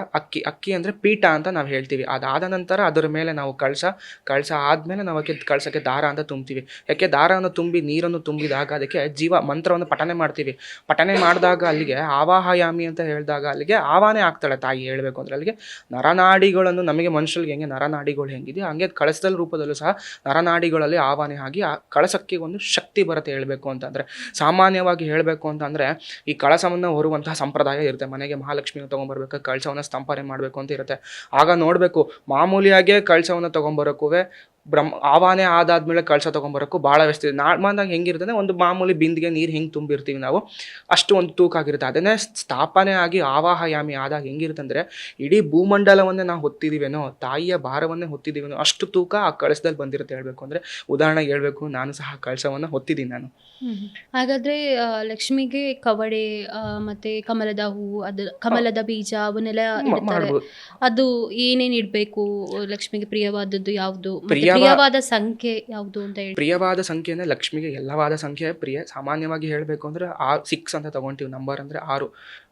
ಅಕ್ಕಿ ಅಂದರೆ ಪೀಠ ಅಂತ ನಾವು ಹೇಳ್ತೀವಿ. ಅದಾದ ನಂತರ ಅದರ ಮೇಲೆ ನಾವು ಕಳಸ ಆದಮೇಲೆ ನಾವು ಕಳಸಕ್ಕೆ ದಾರ ಅಂತ ತುಂಬ್ತೀವಿ. ಯಾಕೆ ದಾರವನ್ನು ತುಂಬಿ ನೀರನ್ನು ತುಂಬಿದಾಗ ಅದಕ್ಕೆ ಜೀವ ಮಂತ್ರವನ್ನು ಪಠನೆ ಮಾಡ್ತೀವಿ. ಪಠನೆ ಮಾಡಿದಾಗ ಅಲ್ಲಿಗೆ ಆವಾಹಯಾಮಿ ಅಂತ ಹೇಳಿದಾಗ ಅಲ್ಲಿಗೆ ಆವಾಹನೆ ಆಗ್ತಾಳೆ ತಾಯಿ ಹೇಳಬೇಕು ಅಂದರೆ. ಅಲ್ಲಿಗೆ ನರನಾಡಿಗಳನ್ನು, ನಮಗೆ ಮನುಷ್ಯರಿಗೆ ಹೆಂಗೆ ನರನಾಡಿಗಳು ಹೆಂಗಿದೆಯೋ ಹಂಗೆ ಕಳಸದ ರೂಪದಲ್ಲೂ ಸಹ ನರನಾಡಿಗಳಲ್ಲಿ ಆವಾಹನೆ ಆಗಿ ಆ ಕಳಸಕ್ಕೆ ಒಂದು ಶಕ್ತಿ ಬರುತ್ತೆ ಹೇಳಬೇಕು ಅಂತಂದರೆ. ಸಾಮಾನ್ಯವಾಗಿ ಹೇಳಬೇಕು ಅಂತಂದರೆ ಈ ಕಳಸವನ್ನು ಹೊರುವಂತಹ ಸಂಪ್ರದಾಯ ಇರುತ್ತೆ. ಮನೆಗೆ ಮಹಾಲಕ್ಷ್ಮಿ ತೊಗೊಂಬರ್ಬೇಕು, ಕಳಸವನ್ನು ಸ್ಥಾಪನೆ ಮಾಡಬೇಕು ಅಂತ ಇರುತ್ತೆ. ಆಗ ನೋಡಬೇಕು, ಮಾಮೂಲಿಯಾಗೇ ಕಳಸವನ್ನು ತೊಗೊಂಬರೋಕ್ಕೂ ಆವಾಹನೆ ಆದಾದ್ಮೇಲೆ ಕಳಸ ತೊಗೊಂಬರೋಕ್ಕೂ ಭಾಳ ವ್ಯಸ್ತ ಇದೆ. ನಾರ್ಮಲಾಗಿ ಹೆಂಗಿರ್ತದೆ, ಒಂದು ಮಾಮೂಲಿ ಬಿಂದಿಗೆ ನೀರು ಹೆಂಗೆ ತುಂಬಿರ್ತೀವಿ ನಾವು ಅಷ್ಟು ಒಂದು ತೂಕ ಆಗಿರುತ್ತೆ. ಅದನ್ನೇ ಸ್ಥಾಪನೆ ಆಗಿ ಆವಾಹಯಾಮಿ ಆದಾಗ ಹೆಂಗಿರುತ್ತೆ ಅಂದರೆ ಇಡೀ ಭೂಮಂಡಲವನ್ನೇ ನಾವು ಹೊತ್ತಿದ್ದೀವೇನೋ, ತಾಯಿಯ ಭಾರವನ್ನೇ ಹೊತ್ತಿದ್ದೀವೇನೋ ಅಷ್ಟು ತೂಕ ಆ ಕಳಸದಲ್ಲಿ ಬಂದಿರುತ್ತೆ ಹೇಳಬೇಕು ಅಂದರೆ. ಉದಾಹರಣೆಗೆ ಹೇಳಬೇಕು, ನಾನು ಸಹ ಕಳಸವನ್ನು ಹೊತ್ತಿದ್ದೀನಿ ನಾನು. ಹಾಗಾದ್ರೆ ಲಕ್ಷ್ಮಿಗೆ ಕವಡೆ ಮತ್ತೆ ಕಮಲದ ಹೂವು, ಕಮಲದ ಬೀಜ ಅವನ್ನೆಲ್ಲ ಇಡ್ತಾರೆ. ಅದು ಏನೇನು ಇಡಬೇಕು? ಲಕ್ಷ್ಮಿಗೆ ಪ್ರಿಯವಾದದ್ದು ಯಾವುದು, ಪ್ರಿಯವಾದ ಸಂಖ್ಯೆ ಯಾವುದು ಅಂತ ಹೇಳಿ? ಪ್ರಿಯವಾದ ಸಂಖ್ಯೆ ಅಂದರೆ ಲಕ್ಷ್ಮಿಗೆ ಎಲ್ಲವಾದ ಸಂಖ್ಯೆ ಪ್ರಿಯ. ಸಾಮಾನ್ಯವಾಗಿ ಹೇಳಬೇಕು ಅಂದರೆ 6 ಅಂತ ತಗೊತೀವಿ. ನಂಬರ್ ಅಂದರೆ 6,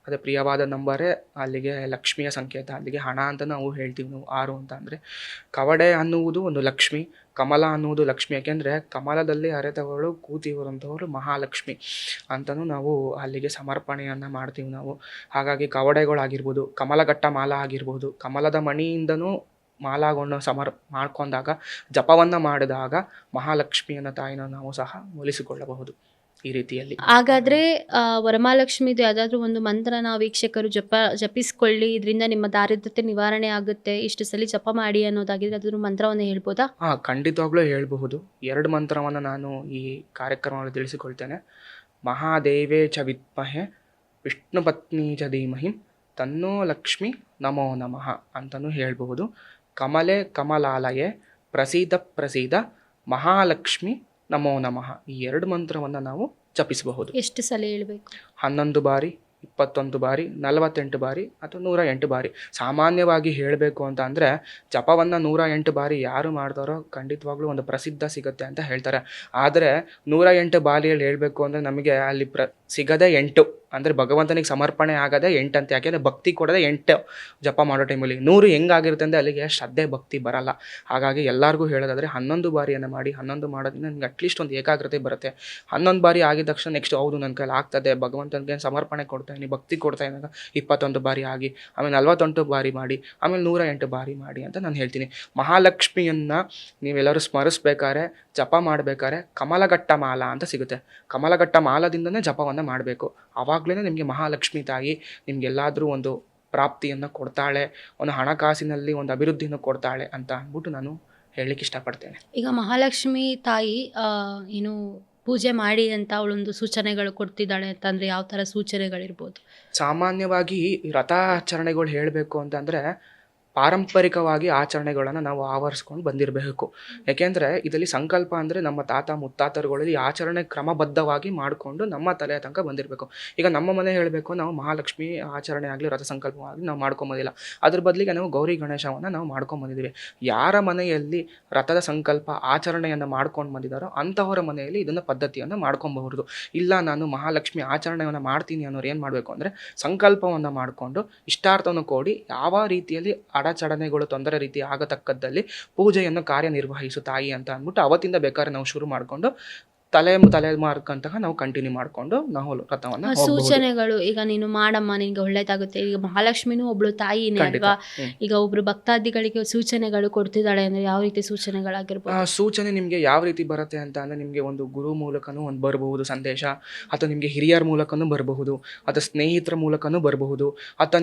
ಅದೇ ಪ್ರಿಯವಾದ ನಂಬರೇ ಅಲ್ಲಿಗೆ ಲಕ್ಷ್ಮಿಯ ಸಂಕೇತ. ಅಲ್ಲಿಗೆ ಹಣ ಅಂತ ನಾವು ಹೇಳ್ತೀವಿ ನಾವು 6 ಅಂತ ಅಂದರೆ. ಕವಡೆ ಅನ್ನುವುದು ಒಂದು ಲಕ್ಷ್ಮಿ, ಕಮಲ ಅನ್ನುವುದು ಲಕ್ಷ್ಮಿ. ಯಾಕೆಂದರೆ ಕಮಲದಲ್ಲಿ ಅರೆತವಳು ಕೂತಿರುವಂಥವಳು ಮಹಾಲಕ್ಷ್ಮಿ ಅಂತಲೂ ನಾವು ಅಲ್ಲಿಗೆ ಸಮರ್ಪಣೆಯನ್ನು ಮಾಡ್ತೀವಿ ನಾವು. ಹಾಗಾಗಿ ಕವಡೆಗಳಾಗಿರ್ಬೋದು, ಕಮಲಘಟ್ಟ ಮಾಲ ಆಗಿರ್ಬೋದು, ಕಮಲದ ಮಣಿಯಿಂದನೂ ಮಾಲಾಗೊಂಡು ಮಾಡ್ಕೊಂಡಾಗ ಜಪವನ್ನು ಮಾಡಿದಾಗ ಮಹಾಲಕ್ಷ್ಮಿಯನ್ನು ತಾಯಿನ ನಾವು ಸಹ ಒಲಿಸಿಕೊಳ್ಳಬಹುದು ಈ ರೀತಿಯಲ್ಲಿ. ಹಾಗಾದ್ರೆ ವರಮಹಾಲಕ್ಷ್ಮಿದು ಯಾವುದಾದ್ರೂ ಒಂದು ಮಂತ್ರ ನಾವು ವೀಕ್ಷಕರು ಜಪಿಸ್ಕೊಳ್ಳಿ, ಇದರಿಂದ ನಿಮ್ಮ ದಾರಿದ್ರ್ಯತೆ ನಿವಾರಣೆ ಆಗುತ್ತೆ, ಇಷ್ಟು ಸಲ ಜಪ ಮಾಡಿ ಅನ್ನೋದಾಗಿದ್ರೆ ಅದ್ರ ಮಂತ್ರವನ್ನು ಹೇಳ್ಬೋದಾ? ಖಂಡಿತವಾಗ್ಲೂ ಹೇಳಬಹುದು. 2 ಮಂತ್ರವನ್ನು ನಾನು ಈ ಕಾರ್ಯಕ್ರಮದಲ್ಲಿ ತಿಳಿಸಿಕೊಳ್ತೇನೆ. ಮಹಾದೇವೇ ಚ ವಿದ್ಮಹೆ ವಿಷ್ಣು ಪತ್ನಿ ಚ ಧೀಮಹಿ ತನ್ನೋ ಲಕ್ಷ್ಮಿ ನಮೋ ನಮಃ ಅಂತಲೂ ಹೇಳಬಹುದು. ಕಮಲೆ ಕಮಲಾಲಯೇ ಪ್ರಸೀದ ಮಹಾಲಕ್ಷ್ಮಿ ನಮೋ ನಮಃ. ಈ 2 ಮಂತ್ರವನ್ನು ನಾವು ಜಪಿಸಬಹುದು. ಎಷ್ಟು ಸಲ ಹೇಳಬೇಕು? 11 ಬಾರಿ, 21 ಬಾರಿ, 48 ಬಾರಿ ಅಥವಾ 108 ಬಾರಿ. ಸಾಮಾನ್ಯವಾಗಿ ಹೇಳಬೇಕು ಅಂತ ಅಂದರೆ ಜಪವನ್ನು 108 ಬಾರಿ ಯಾರು ಮಾಡ್ತಾರೋ ಖಂಡಿತವಾಗ್ಲೂ ಒಂದು ಪ್ರಸಿದ್ಧ ಸಿಗುತ್ತೆ ಅಂತ ಹೇಳ್ತಾರೆ. ಆದರೆ 108 ಬಾರಿಯಲ್ಲಿ ಹೇಳಬೇಕು ಅಂದರೆ ನಮಗೆ ಅಲ್ಲಿ ಸಿಗದೆ 8 ಅಂದರೆ ಭಗವಂತನಿಗೆ ಸಮರ್ಪಣೆ ಆಗದೆ 8 ಅಂತ. ಯಾಕೆಂದರೆ ಭಕ್ತಿ ಕೊಡದೆ 8 ಜಪ ಮಾಡೋ ಟೈಮಲ್ಲಿ 100 ಹೆಂಗಾಗಿರುತ್ತೆ ಅಂದರೆ ಅಲ್ಲಿಗೆ ಶ್ರದ್ಧೆ ಭಕ್ತಿ ಬರಲ್ಲ. ಹಾಗಾಗಿ ಎಲ್ಲರಿಗೂ ಹೇಳೋದಾದರೆ 11 ಬಾರಿಯನ್ನು ಮಾಡಿ. 11 ಮಾಡೋದ್ರಿಂದ ನಿಮ್ಗೆ ಅಟ್ಲೀಸ್ಟ್ ಒಂದು ಏಕಾಗ್ರತೆ ಬರುತ್ತೆ. 11 ಬಾರಿ ಆಗಿದ ತಕ್ಷಣ ನೆಕ್ಸ್ಟ್ ಹೌದು ನನ್ನ ಕೈಲಿ ಆಗ್ತದೆ, ಭಗವಂತನಿಗೆ ಸಮರ್ಪಣೆ ಕೊಡ್ತಾಯಿನಿ, ಭಕ್ತಿ ಕೊಡ್ತಾಯಿದ್ದಾಗ 21 ಬಾರಿ ಆಗಿ, ಆಮೇಲೆ 48 ಬಾರಿ ಮಾಡಿ, ಆಮೇಲೆ 108 ಬಾರಿ ಮಾಡಿ ಅಂತ ನಾನು ಹೇಳ್ತೀನಿ. ಮಹಾಲಕ್ಷ್ಮಿಯನ್ನು ನೀವೆಲ್ಲರೂ ಸ್ಮರಿಸ್ಬೇಕಾದ್ರೆ, ಜಪ ಮಾಡಬೇಕಾದ್ರೆ ಕಮಲಘಟ್ಟ ಮಾಲ ಅಂತ ಸಿಗುತ್ತೆ. ಕಮಲಘಟ್ಟ ಮಾಲದಿಂದನೇ ಜಪವನ್ನು ಮಾಡಬೇಕು. ಆವಾಗಲೇ ನಿಮಗೆ ಮಹಾಲಕ್ಷ್ಮಿ ತಾಯಿ ನಿಮಗೆಲ್ಲಾದರೂ ಒಂದು ಪ್ರಾಪ್ತಿಯನ್ನು ಕೊಡ್ತಾಳೆ, ಒಂದು ಹಣಕಾಸಿನಲ್ಲಿ ಒಂದು ಅಭಿವೃದ್ಧಿಯನ್ನು ಕೊಡ್ತಾಳೆ ಅಂತ ಅಂದ್ಬಿಟ್ಟು ನಾನು ಹೇಳಲಿಕ್ಕೆ ಇಷ್ಟಪಡ್ತೇನೆ. ಈಗ ಮಹಾಲಕ್ಷ್ಮಿ ತಾಯಿ ಏನು ಪೂಜೆ ಮಾಡಿ ಅಂತ ಅವಳೊಂದು ಸೂಚನೆಗಳು ಕೊಡ್ತಿದ್ದಾಳೆ ಅಂತಂದರೆ ಯಾವ ಥರ ಸೂಚನೆಗಳಿರ್ಬೋದು? ಸಾಮಾನ್ಯವಾಗಿ ವ್ರತಾಚರಣೆಗಳು ಹೇಳಬೇಕು ಅಂತಂದರೆ ಪಾರಂಪರಿಕವಾಗಿ ಆಚರಣೆಗಳನ್ನು ನಾವು ಆವರಿಸ್ಕೊಂಡು ಬಂದಿರಬೇಕು. ಯಾಕೆಂದರೆ ಇದರಲ್ಲಿ ಸಂಕಲ್ಪ ಅಂದರೆ ನಮ್ಮ ತಾತ ಮುತ್ತಾತರುಗಳಲ್ಲಿ ಆಚರಣೆ ಕ್ರಮಬದ್ಧವಾಗಿ ಮಾಡಿಕೊಂಡು ನಮ್ಮ ತಲೆಯ ತನಕ ಬಂದಿರಬೇಕು. ಈಗ ನಮ್ಮ ಮನೆ ಹೇಳಬೇಕು, ನಾವು ಮಹಾಲಕ್ಷ್ಮಿ ಆಚರಣೆ ಆಗಲಿ ರಥ ಸಂಕಲ್ಪವಾಗಲಿ ನಾವು ಮಾಡ್ಕೊಂಬಂದಿಲ್ಲ. ಅದ್ರ ಬದಲಿಗೆ ನಾವು ಗೌರಿ ಗಣೇಶವನ್ನು ನಾವು ಮಾಡ್ಕೊಂಬಂದಿದ್ದೀವಿ. ಯಾರ ಮನೆಯಲ್ಲಿ ರಥದ ಸಂಕಲ್ಪ ಆಚರಣೆಯನ್ನು ಮಾಡ್ಕೊಂಡು ಬಂದಿದ್ದಾರೋ ಅಂಥವರ ಮನೆಯಲ್ಲಿ ಇದನ್ನು ಪದ್ಧತಿಯನ್ನು ಮಾಡ್ಕೊಬಹುದು. ಇಲ್ಲ ನಾನು ಮಹಾಲಕ್ಷ್ಮಿ ಆಚರಣೆಯನ್ನು ಮಾಡ್ತೀನಿ ಅನ್ನೋರು ಏನು ಮಾಡಬೇಕು ಅಂದರೆ ಸಂಕಲ್ಪವನ್ನು ಮಾಡಿಕೊಂಡು ಇಷ್ಟಾರ್ಥವನ್ನು ಕೂಡಿ ಯಾವ ರೀತಿಯಲ್ಲಿ ಅಡಚಣೆಗಳು ತೊಂದರೆ ರೀತಿ ಆಗತಕ್ಕದ್ದಲ್ಲಿ ಪೂಜೆಯನ್ನು ಕಾರ್ಯನಿರ್ವಹಿಸು ತಾಯಿ ಅಂತ ಅಂದ್ಬಿಟ್ಟು ಅವತ್ತಿಂದ ಬೇಕಾದ್ರೆ ನಾವು ಶುರು ಮಾಡಿಕೊಂಡು ತಲೆಮಾರ್ಕಂತಹ ನಾವು ಕಂಟಿನ್ಯೂ ಮಾಡಿಕೊಂಡು ನಾವು ರಥವನ್ನು ಸೂಚನೆಗಳು ಈಗ ನೀನು ಮಾಡಮ್ಮ ನಿನ್ಗೆ ಒಳ್ಳೇದಾಗುತ್ತೆ. ಈಗ ಮಹಾಲಕ್ಷ್ಮಿನೂ ಒಬ್ಳು ತಾಯಿನೇ ಅಲ್ವಾ? ಈಗ ಒಬ್ರು ಭಕ್ತಾದಿಗಳಿಗೆ ಸೂಚನೆಗಳು ಕೊಡ್ತಿದ್ದಾಳೆ ಅಂದ್ರೆ ಯಾವ ರೀತಿ ಸೂಚನೆಗಳಾಗಿರ್ಬೋದು? ಸೂಚನೆ ನಿಮಗೆ ಯಾವ ರೀತಿ ಬರುತ್ತೆ ಅಂತ ಅಂದರೆ ನಿಮಗೆ ಒಂದು ಗುರು ಮೂಲಕನೂ ಒಂದು ಬರಬಹುದು ಸಂದೇಶ, ಅಥವಾ ನಿಮಗೆ ಹಿರಿಯರ ಮೂಲಕನೂ ಬರಬಹುದು, ಅಥವಾ ಸ್ನೇಹಿತರ ಮೂಲಕನೂ ಬರಬಹುದು, ಅಥವಾ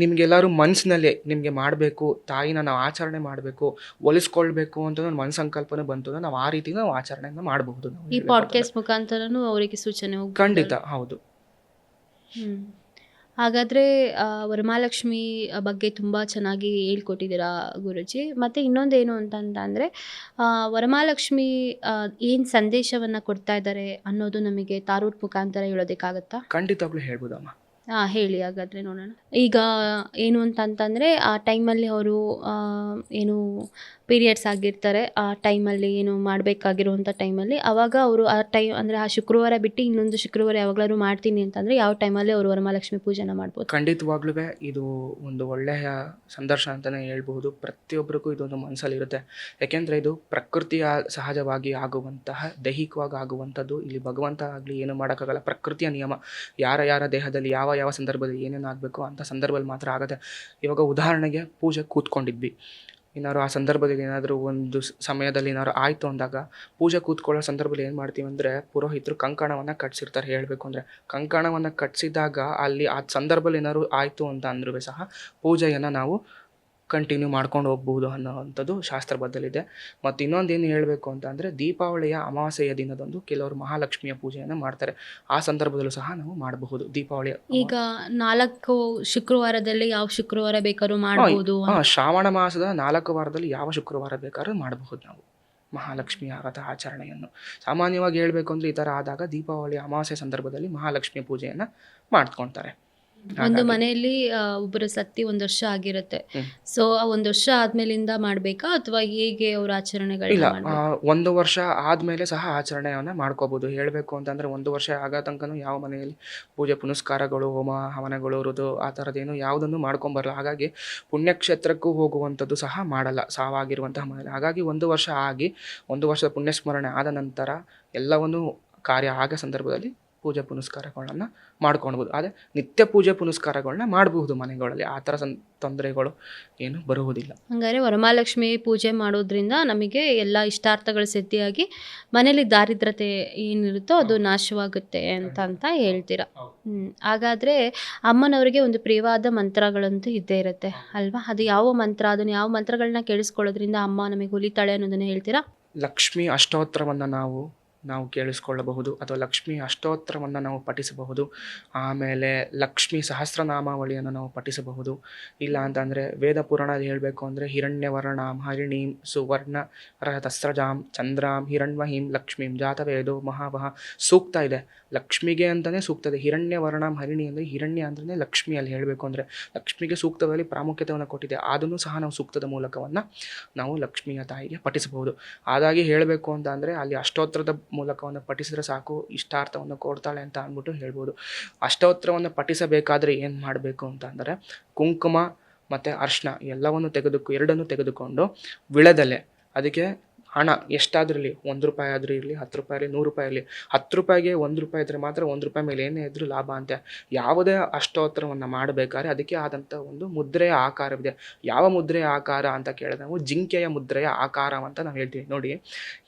ನಿಮಗೆಲ್ಲರೂ ಮನಸ್ಸಿನಲ್ಲಿ ನಿಮಗೆ ಮಾಡಬೇಕು ತಾಯಿನ ನಾವು ಆಚರಣೆ ಮಾಡಬೇಕು ಒಲಿಸ್ಕೊಳ್ಬೇಕು ಅಂತ ಒಂದು ಮನಸ್ಸಂಕಲ್ಪನೆ ಬಂತು, ನಾವು ಆ ರೀತಿ ನಾವು ಆಚರಣೆಯನ್ನು ಮಾಡಬಹುದು. ಈ ಪಾಡ್ಕಾಸ್ಟ್ ಮುಖಾಂತರನೂ ಅವರಿಗೆ ಸೂಚನೆ ಹೋಗ್ತದೆ. ಖಂಡಿತ ಹೌದು. ಹಾಗಾದ್ರೆ ವರಮಹಾಲಕ್ಷ್ಮಿ ಬಗ್ಗೆ ತುಂಬ ಚೆನ್ನಾಗಿ ಹೇಳ್ಕೊಟ್ಟಿದ್ದೀರಾ ಗುರುಜಿ. ಮತ್ತು ಇನ್ನೊಂದೇನು ಅಂತಂದರೆ ವರಮಹಾಲಕ್ಷ್ಮಿ ಏನು ಸಂದೇಶವನ್ನು ಕೊಡ್ತಾ ಇದ್ದಾರೆ ಅನ್ನೋದು ನಮಗೆ ತಾರೂಟ್ ಮುಖಾಂತರ ಹೇಳೋದಕ್ಕಾಗತ್ತಾ? ಖಂಡಿತವಾಗ್ಲೂ ಹೇಳ್ಬೋದಮ್ಮ. ಹೇಳಿ ಹಾಗಾದರೆ ನೋಡೋಣ. ಈಗ ಏನು ಅಂತಂತಂದರೆ ಆ ಟೈಮಲ್ಲಿ ಅವರು ಏನು ಪೀರಿಯಡ್ಸ್ ಆಗಿರ್ತಾರೆ, ಆ ಟೈಮಲ್ಲಿ ಏನು ಮಾಡಬೇಕಾಗಿರುವಂಥ ಟೈಮಲ್ಲಿ ಆವಾಗ ಅವರು ಆ ಟೈಮ್ ಅಂದರೆ ಆ ಶುಕ್ರವಾರ ಬಿಟ್ಟು ಇನ್ನೊಂದು ಶುಕ್ರವಾರ ಯಾವಾಗಲಾದ್ರು ಮಾಡ್ತೀನಿ ಅಂತಂದರೆ ಯಾವ ಟೈಮಲ್ಲಿ ಅವರು ವರಮಹಾಲಕ್ಷ್ಮಿ ಪೂಜೆನ ಮಾಡ್ಬೋದು? ಖಂಡಿತವಾಗ್ಲೂ ಇದು ಒಂದು ಒಳ್ಳೆಯ ಸಂದರ್ಶನ ಅಂತಲೇ ಹೇಳ್ಬಹುದು. ಪ್ರತಿಯೊಬ್ಬರಿಗೂ ಇದೊಂದು ಮನಸ್ಸಲ್ಲಿರುತ್ತೆ. ಯಾಕೆಂದರೆ ಇದು ಪ್ರಕೃತಿಯ ಸಹಜವಾಗಿ ಆಗುವಂತಹ ದೈಹಿಕವಾಗಿ ಆಗುವಂಥದ್ದು. ಇಲ್ಲಿ ಭಗವಂತ ಆಗಲಿ ಏನು ಮಾಡೋಕ್ಕಾಗಲ್ಲ, ಪ್ರಕೃತಿಯ ನಿಯಮ. ಯಾರ ದೇಹದಲ್ಲಿ ಯಾವ ಸಂದರ್ಭದಲ್ಲಿ ಏನೇನು ಆಗಬೇಕು ಅಂಥ ಸಂದರ್ಭದಲ್ಲಿ ಮಾತ್ರ ಆಗುತ್ತೆ. ಇವಾಗ ಉದಾಹರಣೆಗೆ ಪೂಜೆ ಕೂತ್ಕೊಂಡಿದ್ವಿ, ಏನಾದ್ರು ಆ ಸಂದರ್ಭದಲ್ಲಿ ಏನಾದರೂ ಒಂದು ಸಮಯದಲ್ಲಿ ಏನಾದ್ರು ಆಯಿತು ಅಂದಾಗ ಪೂಜೆ ಕೂತ್ಕೊಳ್ಳೋ ಸಂದರ್ಭದಲ್ಲಿ ಏನು ಮಾಡ್ತೀವಿ ಅಂದರೆ ಪುರೋಹಿತರು ಕಂಕಣವನ್ನು ಕಟ್ಸಿರ್ತಾರೆ. ಹೇಳಬೇಕು ಅಂದರೆ ಕಂಕಣವನ್ನು ಕಟ್ಸಿದಾಗ ಅಲ್ಲಿ ಆ ಸಂದರ್ಭದಲ್ಲಿ ಏನಾದ್ರು ಆಯಿತು ಅಂತ ಅಂದ್ರೂ ಸಹ ಪೂಜೆಯನ್ನು ನಾವು ಕಂಟಿನ್ಯೂ ಮಾಡ್ಕೊಂಡು ಹೋಗ್ಬೋದು ಅನ್ನೋವಂಥದ್ದು ಶಾಸ್ತ್ರಬದ್ಧಲಿದೆ. ಮತ್ತು ಇನ್ನೊಂದೇನು ಹೇಳಬೇಕು ಅಂತ ಅಂದರೆ ದೀಪಾವಳಿಯ ಅಮಾವಾಸ್ಯೆಯ ದಿನದಂದು ಕೆಲವರು ಮಹಾಲಕ್ಷ್ಮಿಯ ಪೂಜೆಯನ್ನು ಮಾಡ್ತಾರೆ. ಆ ಸಂದರ್ಭದಲ್ಲೂ ಸಹ ನಾವು ಮಾಡಬಹುದು. ದೀಪಾವಳಿಯ ಈಗ 4 ಶುಕ್ರವಾರದಲ್ಲಿ ಯಾವ ಶುಕ್ರವಾರ ಬೇಕಾದ್ರೂ ಮಾಡಬಹುದು? ಶ್ರಾವಣ ಮಾಸದ 4 ವಾರದಲ್ಲಿ ಯಾವ ಶುಕ್ರವಾರ ಬೇಕಾದ್ರೂ ಮಾಡಬಹುದು ನಾವು ಮಹಾಲಕ್ಷ್ಮಿಯ ರಥ ಆಚರಣೆಯನ್ನು. ಸಾಮಾನ್ಯವಾಗಿ ಹೇಳಬೇಕು ಅಂದರೆ ಈ ಥರ ಆದಾಗ ದೀಪಾವಳಿ ಅಮಾವಾಸ್ಯೆ ಸಂದರ್ಭದಲ್ಲಿ ಮಹಾಲಕ್ಷ್ಮಿಯ ಪೂಜೆಯನ್ನು ಮಾಡ್ಕೊಳ್ತಾರೆ. ಒಂದು ಮನೆಯಲ್ಲಿ ಒಬ್ಬರು ಸತ್ತಿ 1 ವರ್ಷ ಆಗಿರುತ್ತೆ. ಸೊ ಆ 1 ವರ್ಷ ಆದ್ಮೇಲಿಂದ ಮಾಡ್ಬೇಕಾ ಅಥವಾ ಹೇಗೆ ಅವ್ರ ಆಚರಣೆಗಳು? ಇಲ್ಲ, 1 ವರ್ಷ ಆದಮೇಲೆ ಸಹ ಆಚರಣೆಯನ್ನು ಮಾಡ್ಕೋಬಹುದು. ಹೇಳಬೇಕು ಅಂತಂದರೆ 1 ವರ್ಷ ಆಗೋ ತನಕನೂ ಯಾವ ಮನೆಯಲ್ಲಿ ಪೂಜೆ ಪುನಸ್ಕಾರಗಳು, ಹೋಮ ಹವನಗಳು, ಋತು ಆ ಥರದ್ದೇನು ಯಾವುದನ್ನು ಮಾಡ್ಕೊಂಬರಲ್ಲ. ಹಾಗಾಗಿ ಪುಣ್ಯಕ್ಷೇತ್ರಕ್ಕೂ ಹೋಗುವಂಥದ್ದು ಸಹ ಮಾಡಲ್ಲ ಸಾವಾಗಿರುವಂತಹ ಮನೆಯಲ್ಲಿ. ಹಾಗಾಗಿ 1 ವರ್ಷ ಆಗಿ 1 ವರ್ಷದ ಪುಣ್ಯಸ್ಮರಣೆ ಆದ ನಂತರ ಎಲ್ಲವನ್ನೂ ಕಾರ್ಯ ಆಗ ಸಂದರ್ಭದಲ್ಲಿ ಪೂಜೆ ಪುನಸ್ಕಾರಗಳನ್ನ ಮಾಡ್ಕೊಳ್ಬೋದು. ಆದರೆ ನಿತ್ಯ ಪೂಜೆ ಪುನಸ್ಕಾರಗಳನ್ನ ಮಾಡಬಹುದು ಮನೆಗಳಲ್ಲಿ. ಆ ಥರ ತೊಂದರೆಗಳು ಏನು ಬರುವುದಿಲ್ಲ. ಹಂಗಾರೆ ವರಮಹಾಲಕ್ಷ್ಮಿ ಪೂಜೆ ಮಾಡೋದ್ರಿಂದ ನಮಗೆ ಎಲ್ಲ ಇಷ್ಟಾರ್ಥಗಳು ಸಿದ್ಧಿಯಾಗಿ ಮನೇಲಿ ದಾರಿದ್ರತೆ ಏನಿರುತ್ತೋ ಅದು ನಾಶವಾಗುತ್ತೆ ಅಂತ ಹೇಳ್ತೀರಾ. ಹಾಗಾದರೆ ಅಮ್ಮನವರಿಗೆ ಒಂದು ಪ್ರಿಯವಾದ ಮಂತ್ರಗಳಂತೂ ಇದ್ದೇ ಇರುತ್ತೆ ಅಲ್ವಾ? ಅದು ಯಾವ ಮಂತ್ರ? ಅದನ್ನು ಯಾವ ಮಂತ್ರಗಳನ್ನ ಕೇಳಿಸ್ಕೊಳ್ಳೋದ್ರಿಂದ ಅಮ್ಮ ನಮಗೆ ಒಲಿತಾಳೆ ಅನ್ನೋದನ್ನು ಹೇಳ್ತೀರಾ? ಲಕ್ಷ್ಮಿ ಅಷ್ಟೋತ್ತರವನ್ನು ನಾವು ಕೇಳಿಸ್ಕೊಳ್ಳಬಹುದು, ಅಥವಾ ಲಕ್ಷ್ಮಿ ಅಷ್ಟೋತ್ತರವನ್ನು ನಾವು ಪಠಿಸಬಹುದು. ಆಮೇಲೆ ಲಕ್ಷ್ಮಿ ಸಹಸ್ರನಾಮಾವಳಿಯನ್ನು ನಾವು ಪಠಿಸಬಹುದು. ಇಲ್ಲ ಅಂತಂದರೆ ವೇದ ಪುರಾಣದಲ್ಲಿ ಹೇಳಬೇಕು ಅಂದರೆ ಹಿರಣ್ಯವರ್ಣಾಂ ಹರಿಣೀಂ ಸುವರ್ಣ ರಥಸ್ರಜಾಂ ಚಂದ್ರಾಂ ಹಿರಣ್ಮಹೀಂ ಲಕ್ಷ್ಮೀಂ ಜಾತವೇದೋ ಮಹಾವಹ ಸೂಕ್ತ ಇದೆ. ಲಕ್ಷ್ಮಿಗೆ ಅಂತಲೇ ಸೂಕ್ತ ಇದೆ. ಹಿರಣ್ಯವರ್ಣಾಂ ಹರಿಣಿ ಅಂದರೆ ಹಿರಣ್ಯ ಅಂದ್ರೆ ಲಕ್ಷ್ಮಿ. ಅಲ್ಲಿ ಹೇಳಬೇಕು ಅಂದರೆ ಲಕ್ಷ್ಮಿಗೆ ಸೂಕ್ತದಲ್ಲಿ ಪ್ರಾಮುಖ್ಯತೆಯನ್ನು ಕೊಟ್ಟಿದೆ. ಅದನ್ನು ಸಹ ನಾವು ಸೂಕ್ತದ ಮೂಲಕವನ್ನು ನಾವು ಲಕ್ಷ್ಮಿಯ ತಾಯಿಗೆ ಪಠಿಸಬಹುದು. ಹಾಗಾಗಿ ಹೇಳಬೇಕು ಅಂತ ಅಂದರೆ ಅಲ್ಲಿ ಅಷ್ಟೋತ್ತರದ ಮೂಲಕವನ್ನು ಪಠಿಸಿದ್ರೆ ಸಾಕು, ಇಷ್ಟಾರ್ಥವನ್ನು ಕೊಡ್ತಾಳೆ ಅಂತ ಅಂದ್ಬಿಟ್ಟು ಹೇಳ್ಬೋದು. ಅಷ್ಟೋತ್ತರವನ್ನು ಪಠಿಸಬೇಕಾದ್ರೆ ಏನು ಮಾಡಬೇಕು ಅಂತ ಅಂದರೆ ಕುಂಕುಮ ಮತ್ತು ಅರ್ಶಿನ ಎರಡನ್ನು ತೆಗೆದುಕೊಂಡು ವಿಳೆದೆಲೆ, ಅದಕ್ಕೆ ಹಣ ಎಷ್ಟಾದ್ರಲ್ಲಿ 1 ರೂಪಾಯಿ ಆದರೂ ಇರಲಿ, 10 ರೂಪಾಯಿ ಇರಲಿ, 100 ರೂಪಾಯಿ ಇರಲಿ, 10 ರೂಪಾಯಿಗೆ 1 ರೂಪಾಯಿ ಇದ್ದರೆ ಮಾತ್ರ 1 ರೂಪಾಯಿ ಮೇಲೆ ಏನೇ ಇದ್ರೂ ಲಾಭ ಅಂತೆ. ಯಾವುದೇ ಅಷ್ಟೋತ್ತರವನ್ನು ಮಾಡಬೇಕಾದ್ರೆ ಅದಕ್ಕೆ ಆದಂಥ ಒಂದು ಮುದ್ರೆಯ ಆಕಾರವಿದೆ. ಯಾವ ಮುದ್ರೆಯ ಆಕಾರ ಅಂತ ಕೇಳಿದ್ರೆ ನಾವು ಜಿಂಕೆಯ ಮುದ್ರೆಯ ಆಕಾರ ಅಂತ ನಾವು ಹೇಳ್ತೀವಿ. ನೋಡಿ,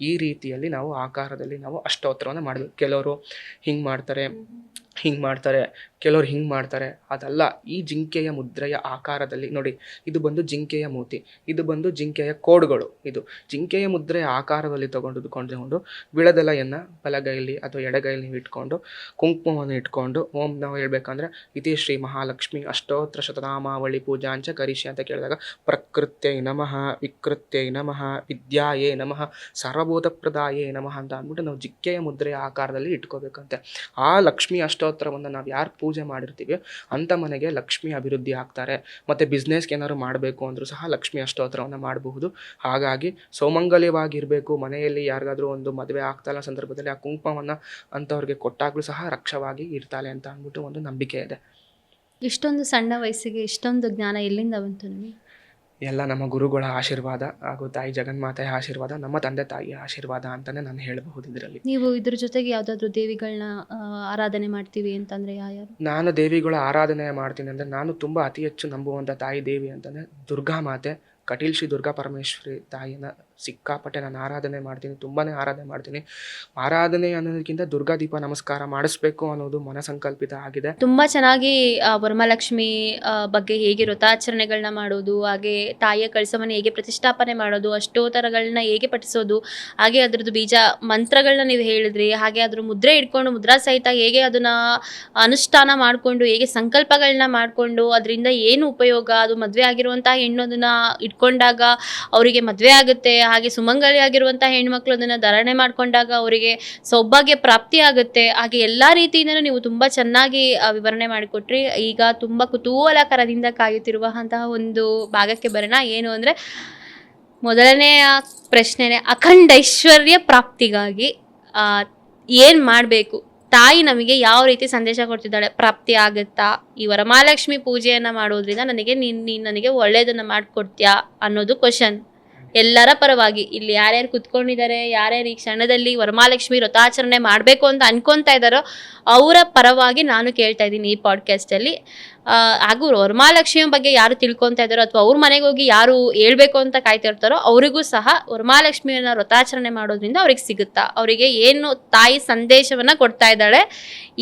ಈ ರೀತಿಯಲ್ಲಿ ನಾವು ಆಕಾರದಲ್ಲಿ ನಾವು ಅಷ್ಟೋತ್ತರವನ್ನು ಮಾಡಬೇಕು. ಕೆಲವರು ಹಿಂಗೆ ಮಾಡ್ತಾರೆ, ಹಿಂಗೆ ಮಾಡ್ತಾರೆ, ಕೆಲವ್ರು ಹಿಂಗೆ ಮಾಡ್ತಾರೆ. ಅದಲ್ಲ, ಈ ಜಿಂಕೆಯ ಮುದ್ರೆಯ ಆಕಾರದಲ್ಲಿ ನೋಡಿ, ಇದು ಬಂದು ಜಿಂಕೆಯ ಮೂತಿ, ಇದು ಬಂದು ಜಿಂಕೆಯ ಕೋಡ್ಗಳು. ಇದು ಜಿಂಕೆಯ ಮುದ್ರೆಯ ಆಕಾರದಲ್ಲಿ ತಗೊಂಡು ವಿಳದೆಲೆಯನ್ನು ಬಲಗೈಲಿ ಅಥವಾ ಎಡಗೈಲಿ ನೀವು ಇಟ್ಕೊಂಡು ಕುಂಕುಮವನ್ನು ಇಟ್ಕೊಂಡು ಓಂ ನಾವು ಹೇಳ್ಬೇಕಂದ್ರೆ ಇತಿ ಶ್ರೀ ಮಹಾಲಕ್ಷ್ಮಿ ಅಷ್ಟೋತ್ರ ಶತನಾಮಾವಳಿ ಪೂಜಾಂಚ ಕರಿಷ್ಯ ಅಂತ ಕೇಳಿದಾಗ ಪ್ರಕೃತ್ಯೈ ನಮಃ, ವಿಕೃತ್ಯೈ ನಮಃ, ವಿದ್ಯಾಯೇ ನಮಃ, ಸರ್ವಭೂತ ಪ್ರದಾಯೇ ನಮಃ ಅಂತ ಅಂದ್ಬಿಟ್ಟು ನಾವು ಜಿಂಕೆಯ ಮುದ್ರೆಯ ಆಕಾರದಲ್ಲಿ ಇಟ್ಕೋಬೇಕಂತೆ. ಆ ಲಕ್ಷ್ಮಿ ಅಷ್ಟೋತ್ತರವನ್ನು ನಾವು ಯಾರು ಪೂಜೆ ಮಾಡಿರ್ತೀವಿ ಅಂಥ ಮನೆಗೆ ಲಕ್ಷ್ಮಿ ಅಭಿವೃದ್ಧಿ ಆಗ್ತಾರೆ. ಮತ್ತು ಬಿಸ್ನೆಸ್ಗೆ ಏನಾದ್ರು ಮಾಡಬೇಕು ಅಂದರೂ ಸಹ ಲಕ್ಷ್ಮಿ ಅಷ್ಟೋತ್ತರವನ್ನು ಮಾಡಬಹುದು. ಹಾಗಾಗಿ ಸೌಮಂಗಲ್ಯವಾಗಿರಬೇಕು. ಮನೆಯಲ್ಲಿ ಯಾರಿಗಾದ್ರೂ ಒಂದು ಮದುವೆ ಆಗ್ತಾಯಿಲ್ಲ ಸಂದರ್ಭದಲ್ಲಿ ಆ ಕುಂಕುಮವನ್ನು ಅಂಥವ್ರಿಗೆ ಕೊಟ್ಟಾಗಲೂ ಸಹ ರಕ್ಷವಾಗಿ ಇರ್ತಾಳೆ ಅಂತ ಅಂದ್ಬಿಟ್ಟು ಒಂದು ನಂಬಿಕೆ ಇದೆ. ಇಷ್ಟೊಂದು ಸಣ್ಣ ವಯಸ್ಸಿಗೆ ಇಷ್ಟೊಂದು ಜ್ಞಾನ ಎಲ್ಲಿಂದ ಬಂತು ನಿಮಗೆ? ಎಲ್ಲ ನಮ್ಮ ಗುರುಗಳ ಆಶೀರ್ವಾದ ಹಾಗೂ ತಾಯಿ ಜಗನ್ಮಾತೆಯ ಆಶೀರ್ವಾದ, ನಮ್ಮ ತಂದೆ ತಾಯಿಯ ಆಶೀರ್ವಾದ ಅಂತಲೇ ನಾನು ಹೇಳಬಹುದು. ಇದರಲ್ಲಿ ನೀವು ಇದ್ರ ಜೊತೆಗೆ ಯಾವುದಾದ್ರೂ ದೇವಿಗಳನ್ನ ಆರಾಧನೆ ಮಾಡ್ತೀವಿ ಅಂತಂದರೆ ಯಾರು? ನಾನು ದೇವಿಗಳ ಆರಾಧನೆ ಮಾಡ್ತೀನಿ ಅಂದರೆ ನಾನು ತುಂಬ ಅತಿ ಹೆಚ್ಚು ನಂಬುವಂಥ ತಾಯಿ ದೇವಿ ಅಂತಂದರೆ ದುರ್ಗಾ ಮಾತೆ, ಕಟೀಲ್ ಶ್ರೀ ದುರ್ಗಾ ಪರಮೇಶ್ವರಿ ತಾಯಿನ ಸಿಕ್ಕಾಪಟ್ಟೆ ನಾನು ಆರಾಧನೆ ಮಾಡ್ತೀನಿ, ತುಂಬಾ ಆರಾಧನೆ ಮಾಡ್ತೀನಿ. ಆರಾಧನೆ ಅನ್ನೋದಕ್ಕಿಂತ ದುರ್ಗಾ ದೀಪ ನಮಸ್ಕಾರ ಮಾಡಿಸ್ಬೇಕು ಅನ್ನೋದು ಮನಸಂಕಲ್ಪಿತ ಆಗಿದೆ. ತುಂಬ ಚೆನ್ನಾಗಿ ವರಮಹಾಲಕ್ಷ್ಮಿ ಬಗ್ಗೆ ಹೇಗೆ ವ್ರತಾಚರಣೆಗಳನ್ನ ಮಾಡೋದು, ಹಾಗೆ ತಾಯಿಯ ಕಳಸವನ್ನು ಹೇಗೆ ಪ್ರತಿಷ್ಠಾಪನೆ ಮಾಡೋದು, ಅಷ್ಟೋತ್ತರಗಳನ್ನ ಹೇಗೆ ಪಠಿಸೋದು, ಹಾಗೆ ಅದರದ್ದು ಬೀಜ ಮಂತ್ರಗಳನ್ನ ನೀವು ಹೇಳಿದ್ರಿ, ಹಾಗೆ ಅದ್ರ ಮುದ್ರೆ ಇಟ್ಕೊಂಡು ಮುದ್ರಾ ಸಹಿತ ಹೇಗೆ ಅದನ್ನು ಅನುಷ್ಠಾನ ಮಾಡಿಕೊಂಡು ಹೇಗೆ ಸಂಕಲ್ಪಗಳನ್ನ ಮಾಡಿಕೊಂಡು ಅದರಿಂದ ಏನು ಉಪಯೋಗ, ಅದು ಮದುವೆ ಆಗಿರುವಂಥ ಹೆಣ್ಣು ಅದನ್ನು ಇಟ್ಕೊಂಡಾಗ ಅವರಿಗೆ ಮದುವೆ ಆಗುತ್ತೆ, ಹಾಗೆ ಸುಮಂಗಲಿಯಾಗಿರುವಂಥ ಹೆಣ್ಮಕ್ಳು ಅದನ್ನು ಧಾರಣೆ ಮಾಡಿಕೊಂಡಾಗ ಅವರಿಗೆ ಸೌಭಾಗ್ಯ ಪ್ರಾಪ್ತಿ ಆಗುತ್ತೆ. ಹಾಗೆ ಎಲ್ಲ ರೀತಿಯಿಂದಲೂ ನೀವು ತುಂಬ ಚೆನ್ನಾಗಿ ವಿವರಣೆ ಮಾಡಿಕೊಟ್ರಿ. ಈಗ ತುಂಬ ಕುತೂಹಲಕರದಿಂದ ಕಾಯುತ್ತಿರುವಂತಹ ಒಂದು ಭಾಗಕ್ಕೆ ಬರೋಣ. ಏನು ಅಂದರೆ ಮೊದಲನೆಯ ಪ್ರಶ್ನೆನೇ ಅಖಂಡೈಶ್ವರ್ಯ ಪ್ರಾಪ್ತಿಗಾಗಿ ಏನು ಮಾಡಬೇಕು? ತಾಯಿ ನಮಗೆ ಯಾವ ರೀತಿ ಸಂದೇಶ ಕೊಡ್ತಿದ್ದಾಳೆ? ಪ್ರಾಪ್ತಿ ಆಗುತ್ತಾ? ಈ ವರಮಹಾಲಕ್ಷ್ಮಿ ಪೂಜೆಯನ್ನು ಮಾಡೋದ್ರಿಂದ ನೀನು ನನಗೆ ಒಳ್ಳೆಯದನ್ನು ಮಾಡಿಕೊಡ್ತೀಯಾ ಅನ್ನೋದು ಕ್ವಶನ್ ಎಲ್ಲರ ಪರವಾಗಿ. ಇಲ್ಲಿ ಯಾರ್ಯಾರು ಕುತ್ಕೊಂಡಿದ್ದಾರೆ, ಯಾರ್ಯಾರು ಈ ಕ್ಷಣದಲ್ಲಿ ವರಮಹಾಲಕ್ಷ್ಮಿ ವ್ರತಾಚರಣೆ ಮಾಡಬೇಕು ಅಂತ ಅನ್ಕೊತಾ ಇದ್ದಾರೋ ಅವರ ಪರವಾಗಿ ನಾನು ಕೇಳ್ತಾ ಇದ್ದೀನಿ ಈ ಪಾಡ್ಕಾಸ್ಟಲ್ಲಿ. ಹಾಗೂ ವರಮಹಾಲಕ್ಷ್ಮಿಯ ಬಗ್ಗೆ ಯಾರು ತಿಳ್ಕೊತಾ ಇದ್ದಾರೋ ಅಥವಾ ಅವ್ರ ಮನೆಗೆ ಹೋಗಿ ಯಾರು ಹೇಳ್ಬೇಕು ಅಂತ ಕಾಯ್ತಿರ್ತಾರೋ ಅವರಿಗೂ ಸಹ ವರಮಹಾಲಕ್ಷ್ಮಿಯನ್ನು ವ್ರತಾಚರಣೆ ಮಾಡೋದ್ರಿಂದ ಅವ್ರಿಗೆ ಸಿಗುತ್ತಾ, ಅವರಿಗೆ ಏನು ತಾಯಿ ಸಂದೇಶವನ್ನು ಕೊಡ್ತಾ ಇದ್ದಾಳೆ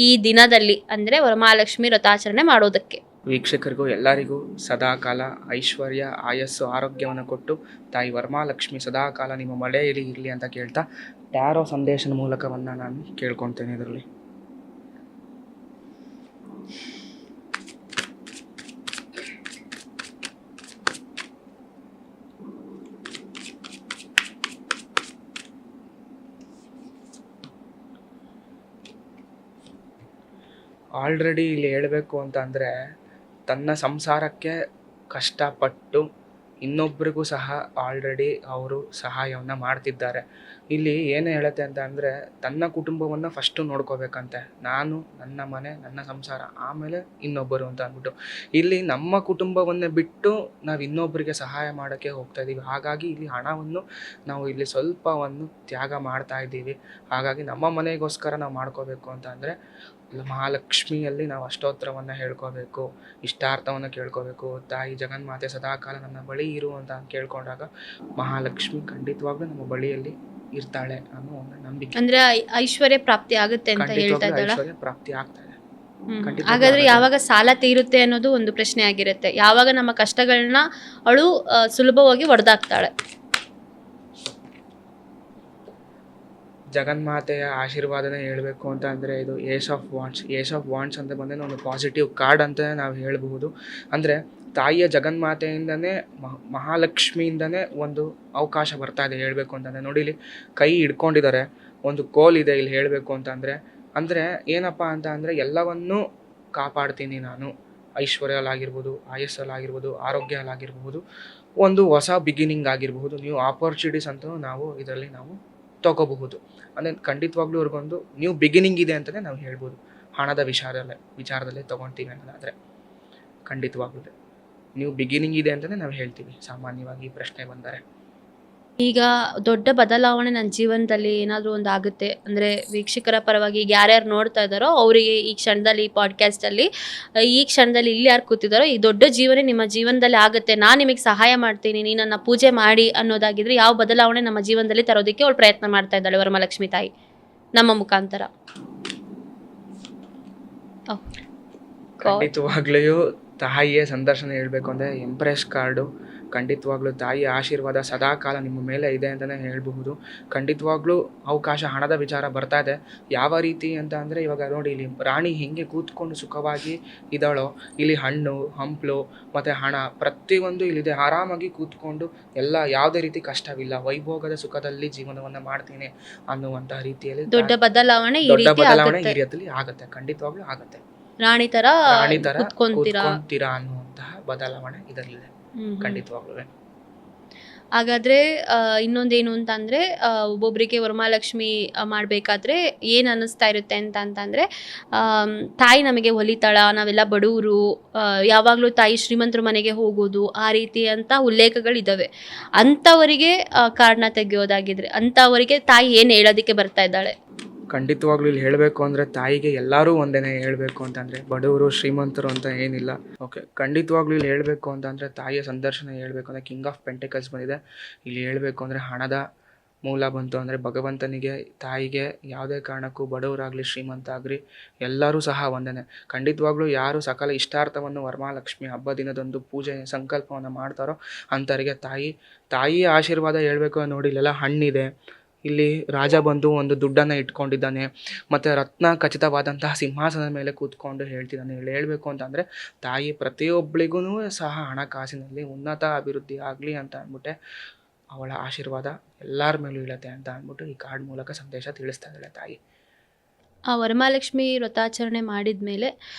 ಈ ದಿನದಲ್ಲಿ ಅಂದರೆ ವರಮಹಾಲಕ್ಷ್ಮಿ ವ್ರತಾಚರಣೆ ಮಾಡೋದಕ್ಕೆ. ವೀಕ್ಷಕರಿಗೂ ಎಲ್ಲರಿಗೂ ಸದಾಕಾಲ ಐಶ್ವರ್ಯ, ಆಯಸ್ಸು, ಆರೋಗ್ಯವನ್ನು ಕೊಟ್ಟು ತಾಯಿ ವರಮಹಾಲಕ್ಷ್ಮಿ ಸದಾಕಾಲ ನಿಮ್ಮ ಮಳೆಯಲ್ಲಿ ಇರಲಿ ಅಂತ ಕೇಳ್ತಾ ಟ್ಯಾರೋ ಸಂದೇಶದ ಮೂಲಕವನ್ನು ನಾನು ಕೇಳ್ಕೊಳ್ತೇನೆ. ಇದರಲ್ಲಿ ಆಲ್ರೆಡಿ ಇಲ್ಲಿ ಹೇಳಬೇಕು ಅಂತ ಅಂದರೆ ತನ್ನ ಸಂಸಾರಕ್ಕೆ ಕಷ್ಟಪಟ್ಟು ಇನ್ನೊಬ್ಬರಿಗೂ ಸಹ ಆಲ್ರೆಡಿ ಅವರು ಸಹಾಯವನ್ನು ಮಾಡ್ತಿದ್ದಾರೆ. ಇಲ್ಲಿ ಏನು ಹೇಳುತ್ತೆ ಅಂತ ಅಂದರೆ ತನ್ನ ಕುಟುಂಬವನ್ನು ಫಸ್ಟು ನೋಡ್ಕೋಬೇಕಂತೆ. ನಾನು, ನನ್ನ ಮನೆ, ನನ್ನ ಸಂಸಾರ, ಆಮೇಲೆ ಇನ್ನೊಬ್ಬರು ಅಂತ ಅಂದ್ಬಿಟ್ಟು ಇಲ್ಲಿ ನಮ್ಮ ಕುಟುಂಬವನ್ನೇ ಬಿಟ್ಟು ನಾವು ಇನ್ನೊಬ್ಬರಿಗೆ ಸಹಾಯ ಮಾಡೋಕ್ಕೆ ಹೋಗ್ತಾ ಇದ್ದೀವಿ. ಹಾಗಾಗಿ ಇಲ್ಲಿ ಹಣವನ್ನು ನಾವು ಇಲ್ಲಿ ಸ್ವಲ್ಪವನ್ನು ತ್ಯಾಗ ಮಾಡ್ತಾ ಇದ್ದೀವಿ. ಹಾಗಾಗಿ ನಮ್ಮ ಮನೆಗೋಸ್ಕರ ನಾವು ಮಾಡ್ಕೋಬೇಕು ಅಂತ ಅಂದರೆ ಮಹಾಲಕ್ಷ್ಮಿಯಲ್ಲಿ ನಾವು ಅಷ್ಟೋತ್ತರವನ್ನು ಹೇಳ್ಕೋಬೇಕು, ಇಷ್ಟಾರ್ಥವನ್ನು ಕೇಳ್ಕೋಬೇಕು. ತಾಯಿ ಜಗನ್ಮಾತೆ ಸದಾಕಾಲ ನನ್ನ ಬಳಿ ಇರು ಅಂತ ಕೇಳ್ಕೊಂಡಾಗ ಮಹಾಲಕ್ಷ್ಮಿ ಖಂಡಿತವಾಗ್ಲೂ ನಮ್ಮ ಬಳಿಯಲ್ಲಿ ಇರ್ತಾಳೆ ಅನ್ನೋ ಒಂದು ನಂಬಿಕೆ. ಅಂದ್ರೆ ಐಶ್ವರ್ಯ ಪ್ರಾಪ್ತಿ ಆಗುತ್ತೆ ಅಂತ ಹೇಳ್ತಾ ಇದ್ದಾಳೆ. ಐಶ್ವರ್ಯ ಪ್ರಾಪ್ತಿ ಆಗ್ತಾ ಇದೆ. ಹಾಗಾದ್ರೆ ಯಾವಾಗ ಸಾಲ ತೀರುತ್ತೆ ಅನ್ನೋದು ಒಂದು ಪ್ರಶ್ನೆ ಆಗಿರುತ್ತೆ. ಯಾವಾಗ ನಮ್ಮ ಕಷ್ಟಗಳನ್ನ ಅವಳು ಸುಲಭವಾಗಿ ಒಡೆದಾಕ್ತಾಳೆ. ಜಗನ್ಮಾತೆಯ ಆಶೀರ್ವಾದನೇ ಹೇಳಬೇಕು ಅಂತ ಅಂದರೆ ಇದು ಏಸ್ ಆಫ್ ವಾಂಡ್ಸ್ ಅಂತ ಬಂದರೆ ಒಂದು ಪಾಸಿಟಿವ್ ಕಾರ್ಡ್ ಅಂತಲೇ ನಾವು ಹೇಳಬಹುದು. ಅಂದರೆ ತಾಯಿಯ ಜಗನ್ಮಾತೆಯಿಂದನೇ ಮಹಾಲಕ್ಷ್ಮಿಯಿಂದನೇ ಒಂದು ಅವಕಾಶ ಬರ್ತಾ ಇದೆ ಹೇಳಬೇಕು ಅಂತಂದರೆ. ನೋಡಿ ಇಲ್ಲಿ ಕೈ ಹಿಡ್ಕೊಂಡಿದ್ದಾರೆ, ಒಂದು ಕೋಲ್ ಇದೆ ಇಲ್ಲಿ ಹೇಳಬೇಕು ಅಂದರೆ ಏನಪ್ಪ ಅಂತ ಅಂದರೆ ಎಲ್ಲವನ್ನೂ ಕಾಪಾಡ್ತೀನಿ ನಾನು. ಐಶ್ವರ್ಯಲಾಗಿರ್ಬೋದು, ಆಯಸ್ಸಲ್ಲಾಗಿರ್ಬೋದು, ಆರೋಗ್ಯಲಾಗಿರ್ಬೋದು, ಒಂದು ಹೊಸ ಬಿಗಿನಿಂಗ್ ಆಗಿರಬಹುದು, ನ್ಯೂ ಆಪರ್ಚುನಿಟೀಸ್ ಅಂತಲೂ ನಾವು ಇದರಲ್ಲಿ ನಾವು ತಗೋಬಹುದು. ಅಂದರೆ ಖಂಡಿತವಾಗ್ಲೂ ಅವ್ರಿಗೊಂದು ನ್ಯೂ ಬಿಗಿನಿಂಗ್ ಇದೆ ಅಂತಲೇ ನಾವು ಹೇಳ್ಬೋದು. ಹಣದ ವಿಚಾರದಲ್ಲೇ ತೊಗೊಳ್ತೀವಿ ಅನ್ನೋದಾದರೆ ಖಂಡಿತವಾಗ್ಲೂ ನ್ಯೂ ಬಿಗಿನಿಂಗ್ ಇದೆ ಅಂತಲೇ ನಾವು ಹೇಳ್ತೀವಿ ಸಾಮಾನ್ಯವಾಗಿ ಈ ಪ್ರಶ್ನೆ ಬಂದರೆ. ಈಗ ದೊಡ್ಡ ಬದಲಾವಣೆ ನನ್ನ ಜೀವನದಲ್ಲಿ ಏನಾದರೂ ಒಂದು ಆಗುತ್ತೆ ಅಂದರೆ ವೀಕ್ಷಕರ ಪರವಾಗಿ ಈಗ ಯಾರ್ಯಾರು ನೋಡ್ತಾ ಇದ್ದಾರೋ ಅವರಿಗೆ ಈ ಕ್ಷಣದಲ್ಲಿ ಪಾಡ್ಕಾಸ್ಟಲ್ಲಿ ಈ ಕ್ಷಣದಲ್ಲಿ ಇಲ್ಲಿ ಯಾರು ಕೂತಿದ್ದಾರೋ ಈ ದೊಡ್ಡ ಜೀವನ ನಿಮ್ಮ ಜೀವನದಲ್ಲಿ ಆಗುತ್ತೆ, ನಾನು ನಿಮಗೆ ಸಹಾಯ ಮಾಡ್ತೀನಿ, ನೀ ನನ್ನ ಪೂಜೆ ಮಾಡಿ ಅನ್ನೋದಾಗಿದ್ರೆ ಯಾವ ಬದಲಾವಣೆ ನಮ್ಮ ಜೀವನದಲ್ಲಿ ತರೋದಕ್ಕೆ ಅವಳು ಪ್ರಯತ್ನ ಮಾಡ್ತಾ ಇದ್ದಾಳೆ ವರಮಹಾಲಕ್ಷ್ಮಿ ತಾಯಿ ನಮ್ಮ ಮುಖಾಂತರ? ಖಂಡಿತವಾಗ್ಲೂ ತಾಯಿಯ ಸಂದರ್ಶನ ಹೇಳಬೇಕು ಅಂದರೆ ಎಂಪ್ರೆಸ್ ಕಾರ್ಡು. ಖಂಡಿತವಾಗ್ಲೂ ತಾಯಿಯ ಆಶೀರ್ವಾದ ಸದಾಕಾಲ ನಿಮ್ಮ ಮೇಲೆ ಇದೆ ಅಂತಲೇ ಹೇಳಬಹುದು. ಖಂಡಿತವಾಗ್ಲೂ ಅವಕಾಶ ಹಣದ ವಿಚಾರ ಬರ್ತಾ ಇದೆ. ಯಾವ ರೀತಿ ಅಂತ ಅಂದರೆ ಇವಾಗ ನೋಡಿ, ಇಲ್ಲಿ ರಾಣಿ ಹೆಂಗೆ ಕೂತ್ಕೊಂಡು ಸುಖವಾಗಿ ಇದ್ದಾಳೋ, ಇಲ್ಲಿ ಹಣ್ಣು ಹಂಪಲು ಮತ್ತು ಹಣ ಪ್ರತಿಯೊಂದು ಇಲ್ಲಿದೆ. ಆರಾಮಾಗಿ ಕೂತ್ಕೊಂಡು ಎಲ್ಲ ಯಾವುದೇ ರೀತಿ ಕಷ್ಟವಿಲ್ಲ, ವೈಭೋಗದ ಸುಖದಲ್ಲಿ ಜೀವನವನ್ನು ಮಾಡ್ತೀನಿ ಅನ್ನುವಂಥ ರೀತಿಯಲ್ಲಿ ದೊಡ್ಡ ಬದಲಾವಣೆ ಈ ದೊಡ್ಡ ರೀತಿ ಬದಲಾವಣೆ ಆಗುತ್ತೆ. ಈ ರೀತಿಯಲ್ಲಿ ಆಗುತ್ತೆ. ಖಂಡಿತವಾಗ್ಲೂ ಆಗುತ್ತೆ. ರಾಣಿ ತರ ರಾಣಿ ಥರ ಕುತ್ಕೊಂತೀರಾ. ಕೂತ್ಕೊಂತೀರಾ ಅನ್ನುವಂತಹ ಬದಲಾವಣೆ ಇದರಲ್ಲಿದೆ. ಖಂಡಿತವಾಗ್ಲೂ ಹಾಗಾದ್ರೆ ಇನ್ನೊಂದೇನು ಅಂತಂದ್ರೆ ಒಬ್ಬೊಬ್ಬರಿಗೆ ವರಮಹಾಲಕ್ಷ್ಮಿ ಮಾಡಬೇಕಾದ್ರೆ ಏನು ಅನ್ನಿಸ್ತಾ ಇರುತ್ತೆ ಅಂತಂದ್ರೆ ತಾಯಿ ನಮಗೆ ಹೊಲಿತಾಳ, ನಾವೆಲ್ಲ ಬಡವರು, ಯಾವಾಗಲೂ ತಾಯಿ ಶ್ರೀಮಂತರ ಮನೆಗೆ ಹೋಗೋದು, ಆ ರೀತಿ ಅಂತ ಉಲ್ಲೇಖಗಳಿದ್ದಾವೆ. ಅಂಥವರಿಗೆ ಕಾರಣ ತೆಗೆಯೋದಾಗಿದ್ರೆ ಅಂಥವರಿಗೆ ತಾಯಿ ಏನು ಹೇಳೋದಕ್ಕೆ ಬರ್ತಾ ಇದ್ದಾಳೆ? ಖಂಡಿತವಾಗ್ಲೂ ಇಲ್ಲಿ ಹೇಳಬೇಕು ಅಂದರೆ ತಾಯಿಗೆ ಎಲ್ಲರೂ ಒಂದೇನೆ ಹೇಳಬೇಕು ಅಂತಂದರೆ, ಬಡವರು ಶ್ರೀಮಂತರು ಅಂತ ಏನಿಲ್ಲ. ಓಕೆ, ಖಂಡಿತವಾಗ್ಲೂ ಇಲ್ಲಿ ಹೇಳಬೇಕು ಅಂತಂದರೆ ತಾಯಿಯ ಸಂದರ್ಶನ ಹೇಳಬೇಕು ಅಂದರೆ ಕಿಂಗ್ ಆಫ್ ಪೆಂಟಿಕಲ್ಸ್ ಬಂದಿದೆ. ಇಲ್ಲಿ ಹೇಳಬೇಕು ಅಂದರೆ ಹಣದ ಮೂಲ ಬಂತು ಅಂದರೆ ಭಗವಂತನಿಗೆ, ತಾಯಿಗೆ ಯಾವುದೇ ಕಾರಣಕ್ಕೂ ಬಡವರಾಗಲಿ ಶ್ರೀಮಂತ ಆಗಲಿ ಎಲ್ಲರೂ ಸಹ ಒಂದೇನೆ. ಖಂಡಿತವಾಗ್ಲೂ ಯಾರು ಸಕಲ ಇಷ್ಟಾರ್ಥವನ್ನು ವರಮಹಾಲಕ್ಷ್ಮಿ ಹಬ್ಬ ದಿನದಂದು ಪೂಜೆ ಸಂಕಲ್ಪವನ್ನು ಮಾಡ್ತಾರೋ ಅಂಥವರಿಗೆ ತಾಯಿಯ ಆಶೀರ್ವಾದ ಹೇಳಬೇಕು. ನೋಡಿ, ಇಲ್ಲೆಲ್ಲ ಹಣ್ಣಿದೆ, ಇಲ್ಲಿ ರಾಜ ಬಂದು ಒಂದು ದುಡ್ಡನ್ನು ಇಟ್ಕೊಂಡಿದ್ದಾನೆ, ಮತ್ತು ರತ್ನ ಖಚಿತವಾದಂತಹ ಸಿಂಹಾಸನದ ಮೇಲೆ ಕೂತ್ಕೊಂಡು ಹೇಳ್ತಿದ್ದಾನೆ. ಇಲ್ಲಿ ಹೇಳಬೇಕು ಅಂತಂದರೆ ತಾಯಿ ಪ್ರತಿಯೊಬ್ಬಳಿಗೂ ಸಹ ಹಣಕಾಸಿನಲ್ಲಿ ಉನ್ನತ ಅಭಿವೃದ್ಧಿ ಆಗಲಿ ಅಂತ ಅಂದ್ಬಿಟ್ಟೆ ಅವಳ ಆಶೀರ್ವಾದ ಎಲ್ಲರ ಮೇಲೂ ಇಳುತ್ತೆ ಅಂತ ಅಂದ್ಬಿಟ್ಟು ಈ ಕಾರ್ಡ್ ಮೂಲಕ ಸಂದೇಶ ತಿಳಿಸ್ತಾ ಇದ್ದಾಳೆ ತಾಯಿ. ಆ ವರಮಹಾಲಕ್ಷ್ಮಿ ವ್ರತಾಚರಣೆ ಮಾಡಿದ ಮೇಲೆ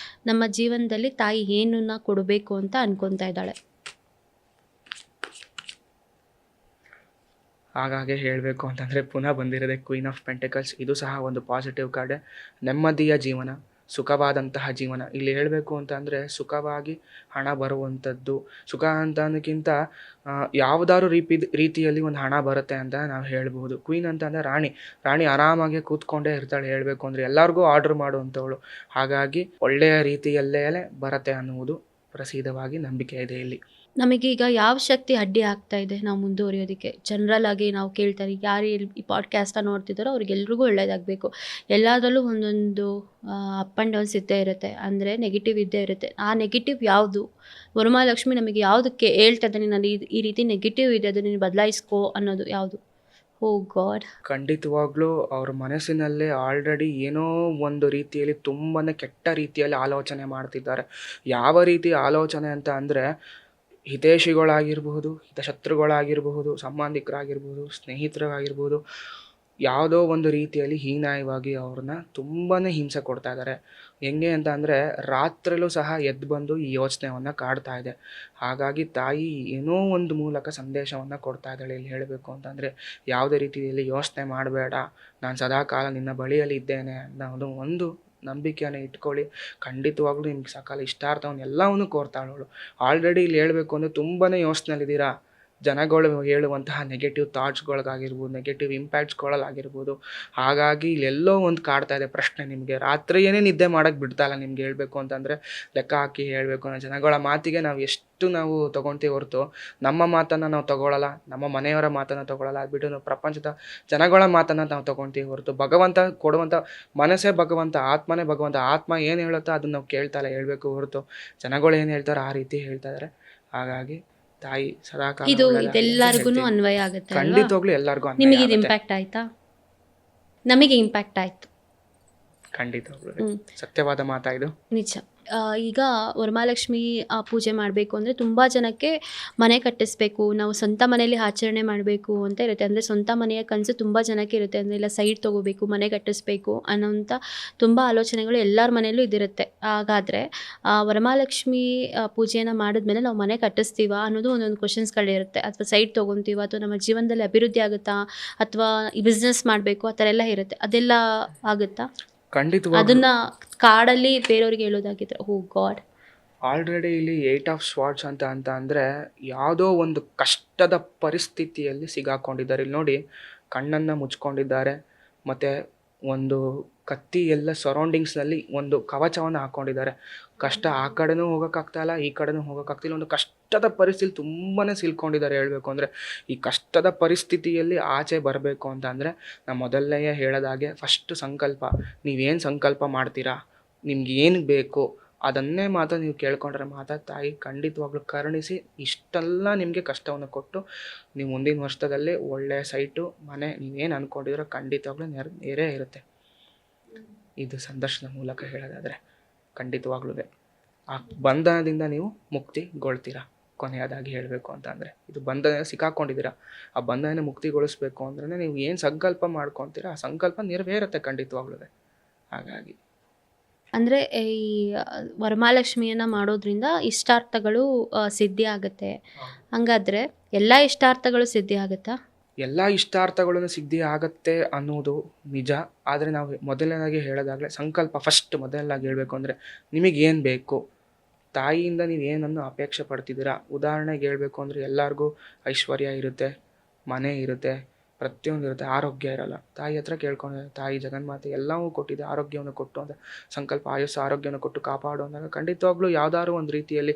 ನಮ್ಮ ಜೀವನದಲ್ಲಿ ತಾಯಿ ಏನನ್ನ ಕೊಡಬೇಕು ಅಂತ ಅನ್ಕೊತಾ ಇದ್ದಾಳೆ? ಹಾಗಾಗಿ ಹೇಳಬೇಕು ಅಂತಂದರೆ ಪುನಃ ಬಂದಿರೋದೆ ಕ್ವೀನ್ ಆಫ್ ಪೆಂಟಿಕಲ್ಸ್. ಇದು ಸಹ ಒಂದು ಪಾಸಿಟಿವ್ ಕಾರ್ಡೆ. ನೆಮ್ಮದಿಯ ಜೀವನ, ಸುಖವಾದಂತಹ ಜೀವನ. ಇಲ್ಲಿ ಹೇಳಬೇಕು ಅಂತಂದರೆ ಸುಖವಾಗಿ ಹಣ ಬರುವಂಥದ್ದು. ಸುಖ ಅಂತ ಅನ್ನೋಕ್ಕಿಂತ ಯಾವುದಾದ್ರು ರೀತಿಯಲ್ಲಿ ಒಂದು ಹಣ ಬರುತ್ತೆ ಅಂತ ನಾವು ಹೇಳ್ಬೋದು. ಕ್ವೀನ್ ಅಂತ ಅಂದರೆ ರಾಣಿ ಆರಾಮಾಗಿ ಕೂತ್ಕೊಂಡೇ ಇರ್ತಾಳೆ. ಹೇಳಬೇಕು ಅಂದರೆ ಎಲ್ಲರಿಗೂ ಆರ್ಡ್ರ್ ಮಾಡುವಂಥವಳು. ಹಾಗಾಗಿ ಒಳ್ಳೆಯ ರೀತಿಯಲ್ಲೇ ಬರುತ್ತೆ ಅನ್ನುವುದು ಪ್ರಸಿದ್ಧವಾಗಿ ನಂಬಿಕೆ ಇದೆ ಇಲ್ಲಿ. ನಮಗೀಗ ಯಾವ ಶಕ್ತಿ ಅಡ್ಡಿ ಆಗ್ತಾ ಇದೆ ನಾವು ಮುಂದುವರಿಯೋದಕ್ಕೆ? ಜನರಲ್ ಆಗಿ ನಾವು ಕೇಳ್ತಾರೆ, ಯಾರು ಈ ಪಾಡ್ಕಾಸ್ಟ ನೋಡ್ತಿದ್ದಾರೋ ಅವ್ರಿಗೆಲ್ರಿಗೂ ಒಳ್ಳೇದಾಗಬೇಕು. ಎಲ್ಲದರಲ್ಲೂ ಒಂದೊಂದು ಅಪ್ ಆ್ಯಂಡ್ ಡೌನ್ಸ್ ಇದ್ದೇ ಇರುತ್ತೆ, ಅಂದರೆ ನೆಗೆಟಿವ್ ಇದ್ದೇ ಇರುತ್ತೆ. ಆ ನೆಗೆಟಿವ್ ಯಾವುದು? ವರಮಹಾಲಕ್ಷ್ಮಿ ನಮಗೆ ಯಾವುದಕ್ಕೆ ಹೇಳ್ತಾ ಇದ್ದಾನೆ, ನಾನು ಈ ರೀತಿ ನೆಗೆಟಿವ್ ಇದೆ, ಅದನ್ನು ನೀನು ಬದಲಾಯಿಸ್ಕೋ ಅನ್ನೋದು ಯಾವುದು? ಓ ಗಾಡ್, ಖಂಡಿತವಾಗ್ಲೂ ಅವ್ರ ಮನಸ್ಸಿನಲ್ಲೇ ಆಲ್ರೆಡಿ ಏನೋ ಒಂದು ರೀತಿಯಲ್ಲಿ ತುಂಬಾ ಕೆಟ್ಟ ರೀತಿಯಲ್ಲಿ ಆಲೋಚನೆ ಮಾಡ್ತಿದ್ದಾರೆ. ಯಾವ ರೀತಿ ಆಲೋಚನೆ ಅಂತ ಅಂದರೆ, ಹಿತೈಷಿಗಳಾಗಿರ್ಬೋದು, ಹಿತಶತ್ರುಗಳಾಗಿರಬಹುದು, ಸಂಬಂಧಿಕರಾಗಿರ್ಬೋದು, ಸ್ನೇಹಿತರಾಗಿರ್ಬೋದು, ಯಾವುದೋ ಒಂದು ರೀತಿಯಲ್ಲಿ ಹೀನಾಯವಾಗಿ ಅವ್ರನ್ನ ತುಂಬಾ ಹಿಂಸೆ ಕೊಡ್ತಾ ಇದ್ದಾರೆ. ಹೆಂಗೆ ಅಂತ ಅಂದರೆ ರಾತ್ರಿಲೂ ಸಹ ಎದ್ದು ಬಂದು ಈ ಯೋಚನೆಯನ್ನು ಕಾಡ್ತಾ ಇದೆ. ಹಾಗಾಗಿ ತಾಯಿ ಏನೋ ಒಂದು ಮೂಲಕ ಸಂದೇಶವನ್ನು ಕೊಡ್ತಾ ಇದ್ದಾಳೆ. ಇಲ್ಲಿ ಹೇಳಬೇಕು ಅಂತಂದರೆ ಯಾವುದೇ ರೀತಿಯಲ್ಲಿ ಯೋಚನೆ ಮಾಡಬೇಡ, ನಾನು ಸದಾಕಾಲ ನಿನ್ನ ಬಳಿಯಲ್ಲಿ ಇದ್ದೇನೆ ಅನ್ನೋದು ಒಂದು ನಂಬಿಕೆಯನ್ನು ಇಟ್ಕೊಳ್ಳಿ. ಖಂಡಿತವಾಗ್ಲೂ ನಿಮ್ಗೆ ಸಕಾಲ ಇಷ್ಟಾರ್ಥವನ್ನು ಎಲ್ಲವನ್ನು ಕೋರ್ತಾಳವಳು. ಆಲ್ರೆಡಿ ಇಲ್ಲಿ ಹೇಳಬೇಕು ಅಂದರೆ ತುಂಬಾ ಯೋಚನೆಯಲ್ಲಿದ್ದೀರಾ. ಜನಗಳು ಹೇಳುವಂತಹ ನೆಗೆಟಿವ್ ಥಾಟ್ಸ್ಗಳಿಗಾಗಿರ್ಬೋದು, ನೆಗೆಟಿವ್ ಇಂಪ್ಯಾಕ್ಟ್ಸ್ಗಳಲ್ಲಾಗಿರ್ಬೋದು. ಹಾಗಾಗಿ ಇಲ್ಲೆಲ್ಲೋ ಒಂದು ಕಾಡ್ತಾ ಇದೆ ಪ್ರಶ್ನೆ ನಿಮಗೆ. ರಾತ್ರಿಯೇ ನಿದ್ದೆ ಮಾಡೋಕ್ಕೆ ಬಿಡ್ತಾಯಿಲ್ಲ ನಿಮ್ಗೆ. ಹೇಳಬೇಕು ಅಂತಂದರೆ ಲೆಕ್ಕ ಹಾಕಿ ಹೇಳಬೇಕು ಅಂದರೆ ಜನಗಳ ಮಾತಿಗೆ ನಾವು ತೊಗೊಳ್ತೀವಿ ಹೊರತು ನಮ್ಮ ಮಾತನ್ನು ನಾವು ತೊಗೊಳ್ಳಲ್ಲ, ನಮ್ಮ ಮನೆಯವರ ಮಾತನ್ನು ತೊಗೊಳ್ಳಲ್ಲ. ಅದು ನಾವು ಪ್ರಪಂಚದ ಜನಗಳ ಮಾತನ್ನು ನಾವು ತೊಗೊಳ್ತೀವಿ ಹೊರತು ಭಗವಂತ ಕೊಡುವಂಥ ಮನಸ್ಸೇ ಭಗವಂತ, ಆತ್ಮನೇ ಭಗವಂತ. ಆತ್ಮ ಏನು ಹೇಳುತ್ತೋ ಅದನ್ನು ನಾವು ಕೇಳ್ತಾಯಿಲ್ಲ. ಹೇಳಬೇಕು ಹೊರತು ಜನಗಳು ಏನು ಹೇಳ್ತಾರೋ ಆ ರೀತಿ ಹೇಳ್ತಾ ಇದ್ದಾರೆ. ಹಾಗಾಗಿ ತಾಯಿ ಸದಾಕಾಲ ಇದು ಇದೆಲ್ಲರಿಗೂ ಅನ್ವಯ ಆಗುತ್ತೆ? ಖಂಡಿತವಾಗ್ಲೂ ಎಲ್ಲರಿಗೂ ನಿಮಗೆ ಇದು ಇಂಪ್ಯಾಕ್ಟ್ ಆಯ್ತಾ? ನಮಗೆ ಇಂಪ್ಯಾಕ್ಟ್ ಆಯ್ತು. ಖಂಡಿತವಾಗ್ಲೂ ಸತ್ಯವಾದ ಮಾತಾ ಇದು. ನಿಜ. ಈಗ ವರಮಹಾಲಕ್ಷ್ಮಿ ಪೂಜೆ ಮಾಡಬೇಕು ಅಂದರೆ ತುಂಬ ಜನಕ್ಕೆ ಮನೆ ಕಟ್ಟಿಸ್ಬೇಕು, ನಾವು ಸ್ವಂತ ಮನೆಯಲ್ಲಿ ಆಚರಣೆ ಮಾಡಬೇಕು ಅಂತ ಇರುತ್ತೆ. ಅಂದರೆ ಸ್ವಂತ ಮನೆಯ ಕನಸು ತುಂಬ ಜನಕ್ಕೆ ಇರುತ್ತೆ. ಅಂದರೆ ಇಲ್ಲ ಸೈಟ್ ತೊಗೋಬೇಕು, ಮನೆ ಕಟ್ಟಿಸ್ಬೇಕು ಅನ್ನೋಂಥ ತುಂಬ ಆಲೋಚನೆಗಳು ಎಲ್ಲರ ಮನೆಯಲ್ಲೂ ಇದಿರುತ್ತೆ. ಹಾಗಾದರೆ ವರಮಹಾಲಕ್ಷ್ಮಿ ಪೂಜೆಯನ್ನು ಮಾಡಿದ್ಮೇಲೆ ನಾವು ಮನೆ ಕಟ್ಟಿಸ್ತೀವ ಅನ್ನೋದು ಒಂದೊಂದು ಕ್ವಶನ್ಸ್ಗಳಿರುತ್ತೆ. ಅಥವಾ ಸೈಟ್ ತೊಗೊತೀವ, ಅಥವಾ ನಮ್ಮ ಜೀವನದಲ್ಲಿ ಅಭಿವೃದ್ಧಿ ಆಗುತ್ತಾ, ಅಥವಾ ಈ ಬಿಸ್ನೆಸ್ ಮಾಡಬೇಕು, ಆ ಥರ ಎಲ್ಲ ಇರುತ್ತೆ. ಅದೆಲ್ಲ ಆಗುತ್ತಾ? ಖಂಡಿತವಾಗಿ ಅದನ್ನ ಕಾಡಲ್ಲಿ ಬೇರೆಯವ್ರಿಗೆ ಹೇಳೋದಾಗಿದ್ರೆ ಓ ಗಾಡ್. ಆಲ್ರೆಡಿ ಇಲ್ಲಿ 8 ಆಫ್ ಸ್ವಾರ್ಡ್ಸ್ ಅಂತ ಅಂದರೆ ಯಾವುದೋ ಒಂದು ಕಷ್ಟದ ಪರಿಸ್ಥಿತಿಯಲ್ಲಿ ಸಿಗಾಕೊಂಡಿದ್ದಾರೆ. ಇಲ್ಲಿ ನೋಡಿ, ಕಣ್ಣನ್ನು ಮುಚ್ಕೊಂಡಿದ್ದಾರೆ, ಮತ್ತು ಒಂದು ಕತ್ತಿ ಎಲ್ಲ ಸರೌಂಡಿಂಗ್ಸ್ನಲ್ಲಿ ಒಂದು ಕವಚವನ್ನು ಹಾಕ್ಕೊಂಡಿದ್ದಾರೆ. ಕಷ್ಟ ಆ ಕಡೆನೂ ಹೋಗೋಕ್ಕಾಗ್ತಾಯಿಲ್ಲ, ಈ ಕಡೆನೂ ಹೋಗೋಕ್ಕಾಗ್ತಿಲ್ಲ. ಒಂದು ಕಷ್ಟದ ಪರಿಸ್ಥಿತಿ ತುಂಬಾ ಸಿಲ್ಕೊಂಡಿದ್ದಾರೆ. ಹೇಳಬೇಕು ಅಂದರೆ ಈ ಕಷ್ಟದ ಪರಿಸ್ಥಿತಿಯಲ್ಲಿ ಆಚೆ ಬರಬೇಕು ಅಂತ ಅಂದರೆ ನಾನು ಮೊದಲನೇ ಹೇಳೋದಾಗೆ ಫಸ್ಟ್ ಸಂಕಲ್ಪ. ನೀವೇನು ಸಂಕಲ್ಪ ಮಾಡ್ತೀರಾ, ನಿಮ್ಗೆ ಏನು ಬೇಕೋ ಅದನ್ನೇ ಮಾತ್ರ ನೀವು ಕೇಳ್ಕೊಂಡ್ರೆ ಮಾತ್ರ ತಾಯಿ ಖಂಡಿತವಾಗ್ಲೂ ಕರುಣಿಸಿ ಇಷ್ಟೆಲ್ಲ ನಿಮಗೆ ಕಷ್ಟವನ್ನು ಕೊಟ್ಟು ನೀವು ಮುಂದಿನ ವರ್ಷದಲ್ಲಿ ಒಳ್ಳೆಯ ಸೈಟು ಮನೆ ನೀವೇನು ಅಂದ್ಕೊಂಡಿರೋ ಖಂಡಿತವಾಗ್ಲೂ ನೆರೇ ಇರುತ್ತೆ. ಇದು ಸಂದರ್ಶನ ಮೂಲಕ ಹೇಳೋದಾದರೆ ಖಂಡಿತವಾಗ್ಲೂ ಆ ಬಂಧನದಿಂದ ನೀವು ಮುಕ್ತಿಗೊಳ್ತೀರಾ. ಕೊನೆಯದಾಗಿ ಹೇಳಬೇಕು ಅಂತ ಅಂದರೆ ಇದು ಬಂಧನ ಸಿಕ್ಕಾಕೊಂಡಿದ್ದೀರಾ, ಆ ಬಂಧನ ಮುಕ್ತಿಗೊಳಿಸ್ಬೇಕು ಅಂದ್ರೆ ನೀವು ಏನು ಸಂಕಲ್ಪ ಮಾಡ್ಕೊತೀರಾ ಆ ಸಂಕಲ್ಪ ನೆರವೇರುತ್ತೆ ಖಂಡಿತವಾಗ್ಲೂ. ಹಾಗಾಗಿ ಅಂದರೆ ಈ ವರಮಹಾಲಕ್ಷ್ಮಿಯನ್ನು ಮಾಡೋದ್ರಿಂದ ಇಷ್ಟಾರ್ಥಗಳು ಸಿದ್ಧಿ ಆಗುತ್ತೆ. ಹಂಗಾದ್ರೆ ಎಲ್ಲ ಇಷ್ಟಾರ್ಥಗಳು ಸಿದ್ಧಿ ಆಗುತ್ತಾ? ಎಲ್ಲ ಇಷ್ಟಾರ್ಥಗಳನ್ನು ಸಿದ್ಧಿ ಆಗತ್ತೆ ಅನ್ನೋದು ನಿಜ. ಆದರೆ ನಾವು ಮೊದಲನೇದಾಗಿ ಹೇಳೋದಾಗಲೇ ಸಂಕಲ್ಪ ಫಸ್ಟ್ ಮೊದಲನೇದಾಗಿ ಹೇಳಬೇಕು ಅಂದರೆ ನಿಮಗೇನು ಬೇಕು, ತಾಯಿಯಿಂದ ನೀವು ಏನನ್ನು ಅಪೇಕ್ಷೆ ಪಡ್ತಿದ್ದೀರಾ. ಉದಾಹರಣೆಗೆ ಹೇಳಬೇಕು ಅಂದರೆ ಎಲ್ಲರಿಗೂ ಐಶ್ವರ್ಯ ಇರುತ್ತೆ, ಮನೆ ಇರುತ್ತೆ, ಪ್ರತಿಯೊಂದು ಇರುತ್ತೆ, ಆರೋಗ್ಯ ಇರಲ್ಲ. ತಾಯಿ ಹತ್ರ ಕೇಳ್ಕೊಂಡ್ರೆ ತಾಯಿ ಜಗನ್ಮಾತೆ ಎಲ್ಲವೂ ಕೊಟ್ಟಿದೆ, ಆರೋಗ್ಯವನ್ನು ಕೊಟ್ಟು ಅಂತ ಸಂಕಲ್ಪ ಆಯಸ್ಸು ಆರೋಗ್ಯವನ್ನು ಕೊಟ್ಟು ಕಾಪಾಡು ಅಂದಾಗ ಖಂಡಿತವಾಗ್ಲೂ ಯಾವ್ದಾದ್ರು ಒಂದು ರೀತಿಯಲ್ಲಿ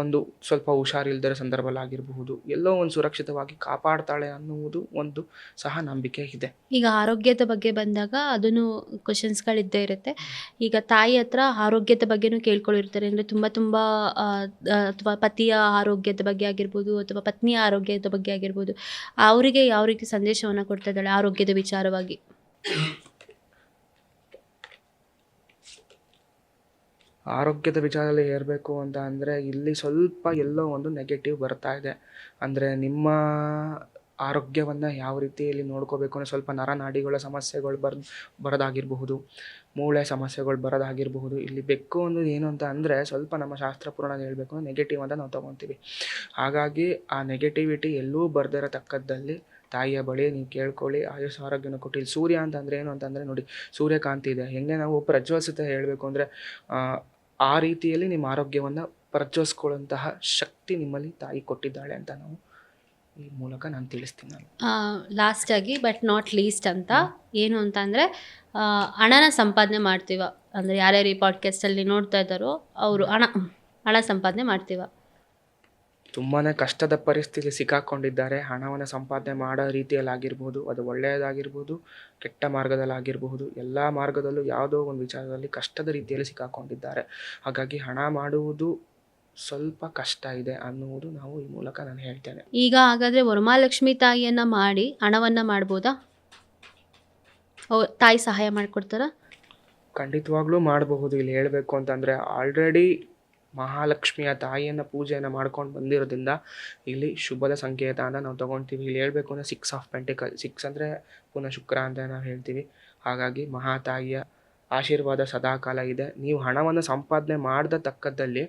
ಒಂದು ಸ್ವಲ್ಪ ಹುಷಾರಿಲ್ದಿರೋ ಸಂದರ್ಭದಲ್ಲಾಗಿರಬಹುದು ಎಲ್ಲೋ ಒಂದು ಸುರಕ್ಷಿತವಾಗಿ ಕಾಪಾಡ್ತಾಳೆ ಅನ್ನುವುದು ಒಂದು ಸಹ ನಂಬಿಕೆ ಇದೆ. ಈಗ ಆರೋಗ್ಯದ ಬಗ್ಗೆ ಬಂದಾಗ ಅದನ್ನು ಕ್ವಶನ್ಸ್ಗಳಿದ್ದೇ ಇರುತ್ತೆ. ಈಗ ತಾಯಿ ಹತ್ರ ಆರೋಗ್ಯದ ಬಗ್ಗೆನೂ ಕೇಳ್ಕೊಂಡಿರ್ತಾರೆ. ಅಂದರೆ ತುಂಬ ಅಥವಾ ಪತಿಯ ಆರೋಗ್ಯದ ಬಗ್ಗೆ ಆಗಿರ್ಬೋದು ಅಥವಾ ಪತ್ನಿಯ ಆರೋಗ್ಯದ ಬಗ್ಗೆ ಆಗಿರ್ಬೋದು, ಅವರಿಗೆ ಯಾವ ರೀತಿ ಸಂದೇಶವನ್ನು ಕೊಡ್ತಾ ಇದ್ದಾಳೆ ಆರೋಗ್ಯದ ವಿಚಾರವಾಗಿ? ಆರೋಗ್ಯದ ವಿಚಾರದಲ್ಲಿ ಹೇಳಬೇಕು ಅಂತ ಅಂದರೆ ಇಲ್ಲಿ ಸ್ವಲ್ಪ ಎಲ್ಲೋ ಒಂದು ನೆಗೆಟಿವ್ ಬರ್ತಾ ಇದೆ. ಅಂದರೆ ನಿಮ್ಮ ಆರೋಗ್ಯವನ್ನು ಯಾವ ರೀತಿಯಲ್ಲಿ ನೋಡ್ಕೋಬೇಕು ಅಂದರೆ ಸ್ವಲ್ಪ ನರನಾಡಿಗಳ ಸಮಸ್ಯೆಗಳು ಬರೋದಾಗಿರಬಹುದು, ಮೂಳೆ ಸಮಸ್ಯೆಗಳು ಬರೋದಾಗಿರಬಹುದು. ಇಲ್ಲಿ ಬೆಕ್ಕು ಒಂದು ಏನು ಅಂತ ಅಂದರೆ ಸ್ವಲ್ಪ ನಮ್ಮ ಶಾಸ್ತ್ರ ಪುರಾಣ ಹೇಳಬೇಕು ಅಂದರೆ ನೆಗೆಟಿವ್ ಅಂತ ನಾವು ತೊಗೊತೀವಿ. ಹಾಗಾಗಿ ಆ ನೆಗೆಟಿವಿಟಿ ಎಲ್ಲೂ ಬರ್ದಿರತಕ್ಕದ್ದಲ್ಲಿ ತಾಯಿಯ ಬಳಿ ನೀವು ಕೇಳ್ಕೊಳ್ಳಿ, ಆಯುಷ್ ಆರೋಗ್ಯನ ಕೊಟ್ಟು. ಇಲ್ಲಿ ಸೂರ್ಯ ಅಂತಂದರೆ ಏನು ಅಂತಂದರೆ ನೋಡಿ, ಸೂರ್ಯಕಾಂತಿ ಇದೆ, ಹೆಂಗೆ ನಾವು ಪ್ರಜ್ವಲಿಸುತ್ತೆ ಹೇಳಬೇಕು ಅಂದರೆ ಆ ರೀತಿಯಲ್ಲಿ ನಿಮ್ಮ ಆರೋಗ್ಯವನ್ನು ಪ್ರಜ್ವಲಿಸ್ಕೊಳ್ಳುವಂತಹ ಶಕ್ತಿ ನಿಮ್ಮಲ್ಲಿ ತಾಯಿ ಕೊಟ್ಟಿದ್ದಾಳೆ ಅಂತ ನಾವು ಈ ಮೂಲಕ ನಾನು ತಿಳಿಸ್ತೀನಿ. ನಾನು ಲಾಸ್ಟಾಗಿ ಬಟ್ ನಾಟ್ ಲೀಸ್ಟ್ ಅಂತ ಏನು ಅಂತ ಅಂದರೆ ಹಣನ ಸಂಪಾದನೆ ಮಾಡ್ತೀವ ಅಂದರೆ ಯಾರ್ಯಾರು ಈ ಪಾಡ್ಕಾಸ್ಟಲ್ಲಿ ನೋಡ್ತಾ ಇದ್ದಾರೋ ಅವರು ಹಣ ಸಂಪಾದನೆ ಮಾಡ್ತೀವ. ತುಂಬಾ ಕಷ್ಟದ ಪರಿಸ್ಥಿತಿ ಸಿಕ್ಕಾಕೊಂಡಿದ್ದಾರೆ. ಹಣವನ್ನು ಸಂಪಾದನೆ ಮಾಡೋ ರೀತಿಯಲ್ಲಾಗಿರ್ಬೋದು, ಅದು ಒಳ್ಳೆಯದಾಗಿರ್ಬೋದು, ಕೆಟ್ಟ ಮಾರ್ಗದಲ್ಲಾಗಿರಬಹುದು, ಎಲ್ಲ ಮಾರ್ಗದಲ್ಲೂ ಯಾವುದೋ ಒಂದು ವಿಚಾರದಲ್ಲಿ ಕಷ್ಟದ ರೀತಿಯಲ್ಲಿ ಸಿಕ್ಕಾಕೊಂಡಿದ್ದಾರೆ. ಹಾಗಾಗಿ ಹಣ ಮಾಡುವುದು ಸ್ವಲ್ಪ ಕಷ್ಟ ಇದೆ ಅನ್ನುವುದು ನಾವು ಈ ಮೂಲಕ ನಾನು ಹೇಳ್ತೇನೆ. ಈಗ ಹಾಗಾದರೆ ವರಮಹಾಲಕ್ಷ್ಮಿ ತಾಯಿಯನ್ನು ಮಾಡಿ ಹಣವನ್ನು ಮಾಡ್ಬೋದಾ? ತಾಯಿ ಸಹಾಯ ಮಾಡಿಕೊಡ್ತಾರಾ? ಖಂಡಿತವಾಗ್ಲೂ ಮಾಡಬಹುದು. ಇಲ್ಲಿ ಹೇಳಬೇಕು ಅಂತಂದರೆ ಆಲ್ರೆಡಿ ಮಹಾಲಕ್ಷ್ಮಿಯ ತಾಯಿಯನ್ನು ಪೂಜೆಯನ್ನು ಮಾಡ್ಕೊಂಡು ಬಂದಿರೋದ್ರಿಂದ ಇಲ್ಲಿ ಶುಭದ ಸಂಕೇತ ಅಂತ ನಾವು ತೊಗೊಳ್ತೀವಿ. ಇಲ್ಲಿ ಹೇಳಬೇಕು ಅಂದರೆ 6 ಆಫ್ ಪೆಂಟಿಕಲ್, 6 ಅಂದರೆ ಪುನಃ ಶುಕ್ರ ಅಂತ ನಾವು ಹೇಳ್ತೀವಿ. ಹಾಗಾಗಿ ಮಹಾತಾಯಿಯ ಆಶೀರ್ವಾದ ಸದಾಕಾಲ ಇದೆ. ನೀವು ಹಣವನ್ನು ಸಂಪಾದನೆ ಮಾಡಿದ ತಕ್ಕದ್ದಲ್ಲಿ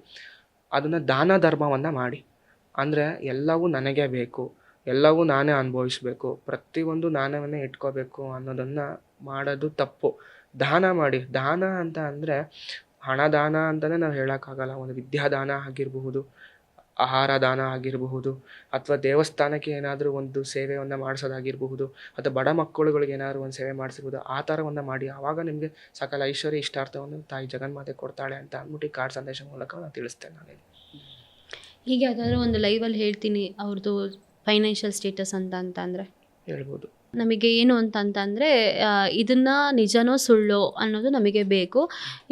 ಅದನ್ನು ದಾನ ಧರ್ಮವನ್ನು ಮಾಡಿ. ಅಂದರೆ ಎಲ್ಲವೂ ನನಗೆ ಬೇಕು, ಎಲ್ಲವೂ ನಾನೇ ಅನುಭವಿಸ್ಬೇಕು, ಪ್ರತಿಯೊಂದು ನಾನೇ ಇಟ್ಕೋಬೇಕು ಅನ್ನೋದನ್ನು ಮಾಡೋದು ತಪ್ಪು. ದಾನ ಮಾಡಿ. ದಾನ ಅಂತ ಅಂದರೆ ಹಣದಾನ ಅಂತಲೇ ನಾವು ಹೇಳೋಕ್ಕಾಗಲ್ಲ. ಒಂದು ವಿದ್ಯಾದಾನ ಆಗಿರಬಹುದು, ಆಹಾರ ದಾನ ಆಗಿರಬಹುದು, ಅಥವಾ ದೇವಸ್ಥಾನಕ್ಕೆ ಏನಾದರೂ ಒಂದು ಸೇವೆಯನ್ನು ಮಾಡಿಸೋದಾಗಿರಬಹುದು, ಅಥವಾ ಬಡ ಮಕ್ಕಳುಗಳಿಗೆ ಏನಾದರೂ ಒಂದು ಸೇವೆ ಮಾಡಿಸಿರ್ಬೋದು. ಆ ಥರವನ್ನು ಮಾಡಿ. ಆವಾಗ ನಿಮಗೆ ಸಕಲ ಐಶ್ವರ್ಯ ಇಷ್ಟಾರ್ಥವನ್ನು ತಾಯಿ ಜಗನ್ಮಾತೆ ಕೊಡ್ತಾಳೆ ಅಂತ ಅಂದ್ಬಿಟ್ಟು ಕಾರ್ಡ್ ಸಂದೇಶ ಮೂಲಕ ನಾನು ತಿಳಿಸ್ತೇನೆ. ನಾನು ಹೀಗೆ ಯಾವುದಾದ್ರೂ ಒಂದು ಲೈವಲ್ಲಿ ಹೇಳ್ತೀನಿ ಅವ್ರದ್ದು ಫೈನಾನ್ಷಿಯಲ್ ಸ್ಟೇಟಸ್ ಅಂತ ಅಂದರೆ ಹೇಳ್ಬೋದು. ನಮಗೆ ಏನು ಅಂತಂದರೆ ಇದನ್ನು ನಿಜನೋ ಸುಳ್ಳೋ ಅನ್ನೋದು ನಮಗೆ ಬೇಕು.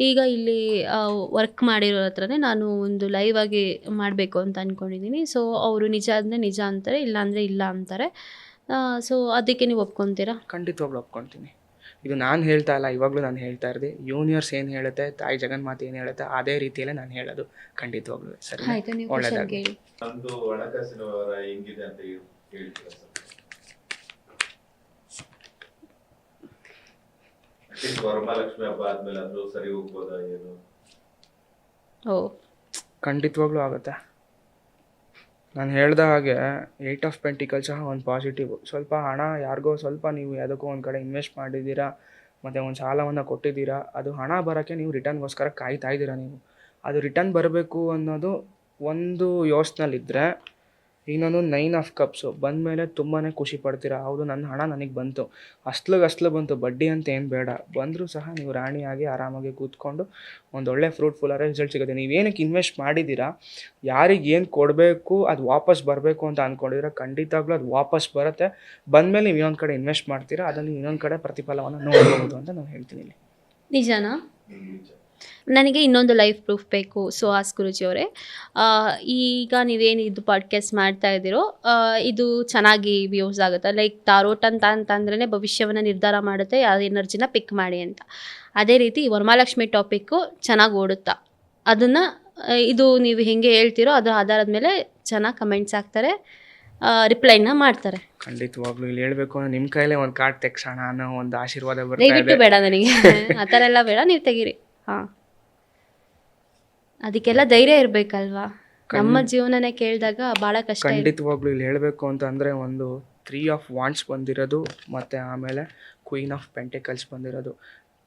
ಈಗ ಇಲ್ಲಿ ವರ್ಕ್ ಮಾಡಿರೋ ಹತ್ರನೇ ನಾನು ಒಂದು ಲೈವ್ ಆಗಿ ಮಾಡಬೇಕು ಅಂತ ಅಂದ್ಕೊಂಡಿದ್ದೀನಿ. ಸೊ ಅವರು ನಿಜ ಅಂದರೆ ನಿಜ ಅಂತಾರೆ, ಇಲ್ಲ ಅಂದರೆ ಇಲ್ಲ ಅಂತಾರೆ. ಸೊ ಅದಕ್ಕೆ ನೀವು ಒಪ್ಕೊತೀರಾ? ಖಂಡಿತವಾಗ್ಲೂ ಒಪ್ಕೊತೀನಿ. ಇದು ನಾನು ಹೇಳ್ತಾ ಇಲ್ಲ, ಇವಾಗಲೂ ನಾನು ಹೇಳ್ತಾ ಇರ್ದೆ. ಯೂನಿವರ್ಸ್ ಏನು ಹೇಳುತ್ತೆ, ತಾಯಿ ಜಗನ್ಮಾತೆ ಏನು ಹೇಳುತ್ತೆ ಅದೇ ರೀತಿಯಲ್ಲೇ ನಾನು ಹೇಳೋದು. ಖಂಡಿತವಾಗ್ಲೂ ಸರಿ. ಆಯಿತು, ನೀವು ಒಳ್ಳೆಯದಾಗಿ. ನಮ್ದು ಹಣಕಾಸಿನ ವ್ಯವಹಾರ ಹೆಂಗಿದೆ ಅಂತ ಹೇಳ್ತೀರಾ ಸರ್? ವರಮಹಾಲಕ್ಷ್ಮಿ ಹಬ್ಬ ಆದ್ಮೇಲೆ ಅದು ಸರಿ ಹೋಗ್ಬೋದಾ ಏನು? ಖಂಡಿತವಾಗ್ಲೂ ಆಗುತ್ತೆ. ನಾನು ಹೇಳ್ದ ಹಾಗೆ 8 ಆಫ್ ಪೆಂಟಿಕಲ್ ಸಹ ಒಂದು ಪಾಸಿಟಿವ್. ಸ್ವಲ್ಪ ಹಣ ಯಾರಿಗೋ ಸ್ವಲ್ಪ ನೀವು ಯಾವುದಕ್ಕೋ ಒಂದು ಕಡೆ ಇನ್ವೆಸ್ಟ್ ಮಾಡಿದ್ದೀರಾ, ಮತ್ತು ಒಂದು ಸಾಲವನ್ನು ಕೊಟ್ಟಿದ್ದೀರಾ, ಅದು ಹಣ ಬರೋಕ್ಕೆ ನೀವು ರಿಟರ್ನ್ಗೋಸ್ಕರ ಕಾಯ್ತಾ ಇದ್ದೀರಾ. ನೀವು ಅದು ರಿಟರ್ನ್ ಬರಬೇಕು ಅನ್ನೋದು ಒಂದು ಯೋಚನೆಯಲ್ಲಿದ್ದರೆ, ಇನ್ನೊಂದು 9 ಆಫ್ ಕಪ್ಸು ಬಂದಮೇಲೆ ತುಂಬಾ ಖುಷಿ ಪಡ್ತೀರಾ. ಹೌದು, ನನ್ನ ಹಣ ನನಗೆ ಬಂತು, ಅಸ್ಲು ಬಂತು, ಬಡ್ಡಿ ಅಂತ ಏನು ಬೇಡ, ಬಂದರೂ ಸಹ ನೀವು ರಾಣಿಯಾಗಿ ಆರಾಮಾಗಿ ಕೂತ್ಕೊಂಡು ಒಂದೊಳ್ಳೆ ಫ್ರೂಟ್ಫುಲ್ ರಿಸಲ್ಟ್ ಸಿಗುತ್ತೆ. ನೀವೇನಕ್ಕೆ ಇನ್ವೆಸ್ಟ್ ಮಾಡಿದ್ದೀರಾ, ಯಾರಿಗೆ ಏನು ಕೊಡಬೇಕು, ಅದು ವಾಪಸ್ ಬರಬೇಕು ಅಂತ ಅಂದ್ಕೊಂಡಿದ್ರೆ ಖಂಡಿತವಾಗ್ಲೂ ಅದು ವಾಪಸ್ ಬರುತ್ತೆ. ಬಂದಮೇಲೆ ನೀವು ಇನ್ನೊಂದು ಕಡೆ ಇನ್ವೆಸ್ಟ್ ಮಾಡ್ತೀರಾ, ಅದನ್ನು ಇನ್ನೊಂದು ಕಡೆ ಪ್ರತಿಫಲವನ್ನು ನೋಡ್ಬೋದು ಅಂತ ನಾನು ಹೇಳ್ತೀನಿ. ನಿಜನಾ? ನನಗೆ ಇನ್ನೊಂದು ಲೈಫ್ ಪ್ರೂಫ್ ಬೇಕು. ಸೊ ಆಸ್ ಗುರೂಜಿ ಅವರೇ, ಈಗ ನೀವೇನು ಇದು ಪಾಡ್ಕಾಸ್ಟ್ ಮಾಡ್ತಾ ಇದ್ದೀರೋ ಇದು ಚೆನ್ನಾಗಿ ವ್ಯೂಸ್ ಆಗುತ್ತೆ. ಲೈಕ್ ತಾರೋಟ್ ಅಂತಂದ್ರೆ ಭವಿಷ್ಯವನ್ನು ನಿರ್ಧಾರ ಮಾಡುತ್ತೆ, ಯಾವ ಎನರ್ಜಿನ ಪಿಕ್ ಮಾಡಿ ಅಂತ. ಅದೇ ರೀತಿ ವರಮಹಾಲಕ್ಷ್ಮಿ ಟಾಪಿಕ್ಕು ಚೆನ್ನಾಗಿ ಓಡುತ್ತಾ, ಅದನ್ನು ಇದು ನೀವು ಹೆಂಗೆ ಹೇಳ್ತೀರೋ ಅದರ ಆಧಾರದ ಮೇಲೆ ಚೆನ್ನಾಗಿ ಕಮೆಂಟ್ಸ್ ಹಾಕ್ತಾರೆ, ರಿಪ್ಲೈನ ಮಾಡ್ತಾರೆ. ಖಂಡಿತವಾಗ್ಲೂ ಇಲ್ಲಿ ಹೇಳ್ಬೇಕು ಅಂದ್ರೆ ನಿಮ್ಮ ಕೈಲೇ ಒಂದು ಕಾರ್ಡ್ ತೆಗ್ಸೋಣ ಅನ್ನೋ ಒಂದು ಆಶೀರ್ವಾದ ಬರ್ತಾ ದಯವಿಟ್ಟು ಇದೆ. ಬೇಡ ನನಗೆ ಆ ಥರ ಎಲ್ಲ ಬೇಡ, ನೀವು ತೆಗೀರಿ. ಹಾಂ, ಅದಕ್ಕೆಲ್ಲ ಧೈರ್ಯ ಇರಬೇಕಲ್ವಾ. ನಮ್ಮ ಜೀವನನೇ ಕೇಳಿದಾಗ ಭಾಳ ಕಷ್ಟ ಇದೆ. ಖಂಡಿತವಾಗ್ಲೂ ಇಲ್ಲಿ ಹೇಳಬೇಕು ಅಂತ ಅಂದರೆ ಒಂದು 3 ಆಫ್ ವಾಂಡ್ಸ್ ಬಂದಿರೋದು, ಮತ್ತು ಆಮೇಲೆ ಕ್ವೀನ್ ಆಫ್ ಪೆಂಟಿಕಲ್ಸ್ ಬಂದಿರೋದು.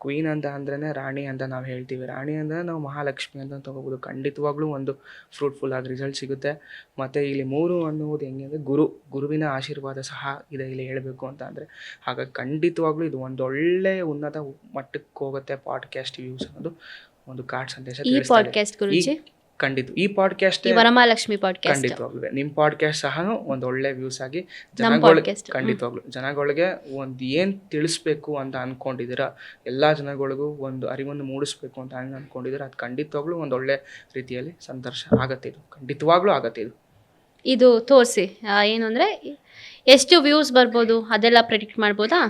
ಕ್ವೀನ್ ಅಂತ ಅಂದ್ರೇ ರಾಣಿ ಅಂತ ನಾವು ಹೇಳ್ತೀವಿ, ರಾಣಿ ಅಂದರೆ ನಾವು ಮಹಾಲಕ್ಷ್ಮಿ ಅಂತ ತಗೋಬೋದು. ಖಂಡಿತವಾಗ್ಲೂ ಒಂದು ಫ್ರೂಟ್ಫುಲ್ ಆಗಿ ರಿಸಲ್ಟ್ ಸಿಗುತ್ತೆ. ಮತ್ತು ಇಲ್ಲಿ 3 ಅನ್ನೋದು ಹೆಂಗೆ ಅಂದರೆ ಗುರುವಿನ ಆಶೀರ್ವಾದ ಸಹ ಇದೆ ಇಲ್ಲಿ ಹೇಳಬೇಕು ಅಂತ ಅಂದರೆ. ಹಾಗಾಗಿ ಖಂಡಿತವಾಗ್ಲೂ ಇದು ಒಂದು ಒಳ್ಳೆ ಉನ್ನತ ಮಟ್ಟಕ್ಕೆ ಹೋಗುತ್ತೆ ಪಾಡ್ಕಾಸ್ಟ್ ವ್ಯೂಸ್ ಅನ್ನೋದು ಒಂದು ಕಾರ್ಡ್ ಸಂದೇಶ ಈ ತಿಳಿಸ್ತಾ ಇದೆ. ಪಾಡ್ಕಾಸ್ಟ್ ಗುರೂಜಿ, ಖಂಡಿತ ಈ ಪಾಡ್ಕಾಸ್ಟ್ ಈ ವರಮಹಾಲಕ್ಷ್ಮಿ ಪಾಡ್ಕಾಸ್ಟ್ ಖಂಡಿತವಾಗ್ಲೂ ನಿಮ್ಮ ಪಾಡ್ಕಾಸ್ಟ್ ಸಹ ಒಂದು ಒಳ್ಳೆ ವ್ಯೂಸ್ ಆಗಿ ನಮ್ಮ ಜನಗಳಿಗೆ ಪಾಡ್ಕಾಸ್ಟ್ ಖಂಡಿತವಾಗ್ಲು ಜನಗಳಿಗೆ ಒಂದು ಏನು ತಿಳಿಸ್ಬೇಕು ಅಂತ ಅನ್ಕೊಂಡಿದ್ದೀರಾ, ಎಲ್ಲ ಜನಗಳಿಗೂ ಒಂದು ಅರಿವನ್ನು ಮೂಡಿಸ್ಬೇಕು ಅಂತ ಅನ್ಕೊಂಡಿದ್ದೀರಾ, ಅದು ಖಂಡಿತವಾಗ್ಲೂ ಒಂದು ಒಳ್ಳೆ ರೀತಿಯಲ್ಲಿ ಸಂದರ್ಶ ಆಗತ್ತೆ. ಇದು ಖಂಡಿತವಾಗ್ಲೂ ಆಗತ್ತೆ. ಇದು ತೋರಿಸಿ ಏನು ಅಂದರೆ ಎಷ್ಟು ವ್ಯೂಸ್ ಬರ್ಬೋದು ಅದೆಲ್ಲ ಪ್ರೆಡಿಕ್ಟ್ ಮಾಡ್ಬೋದಾ?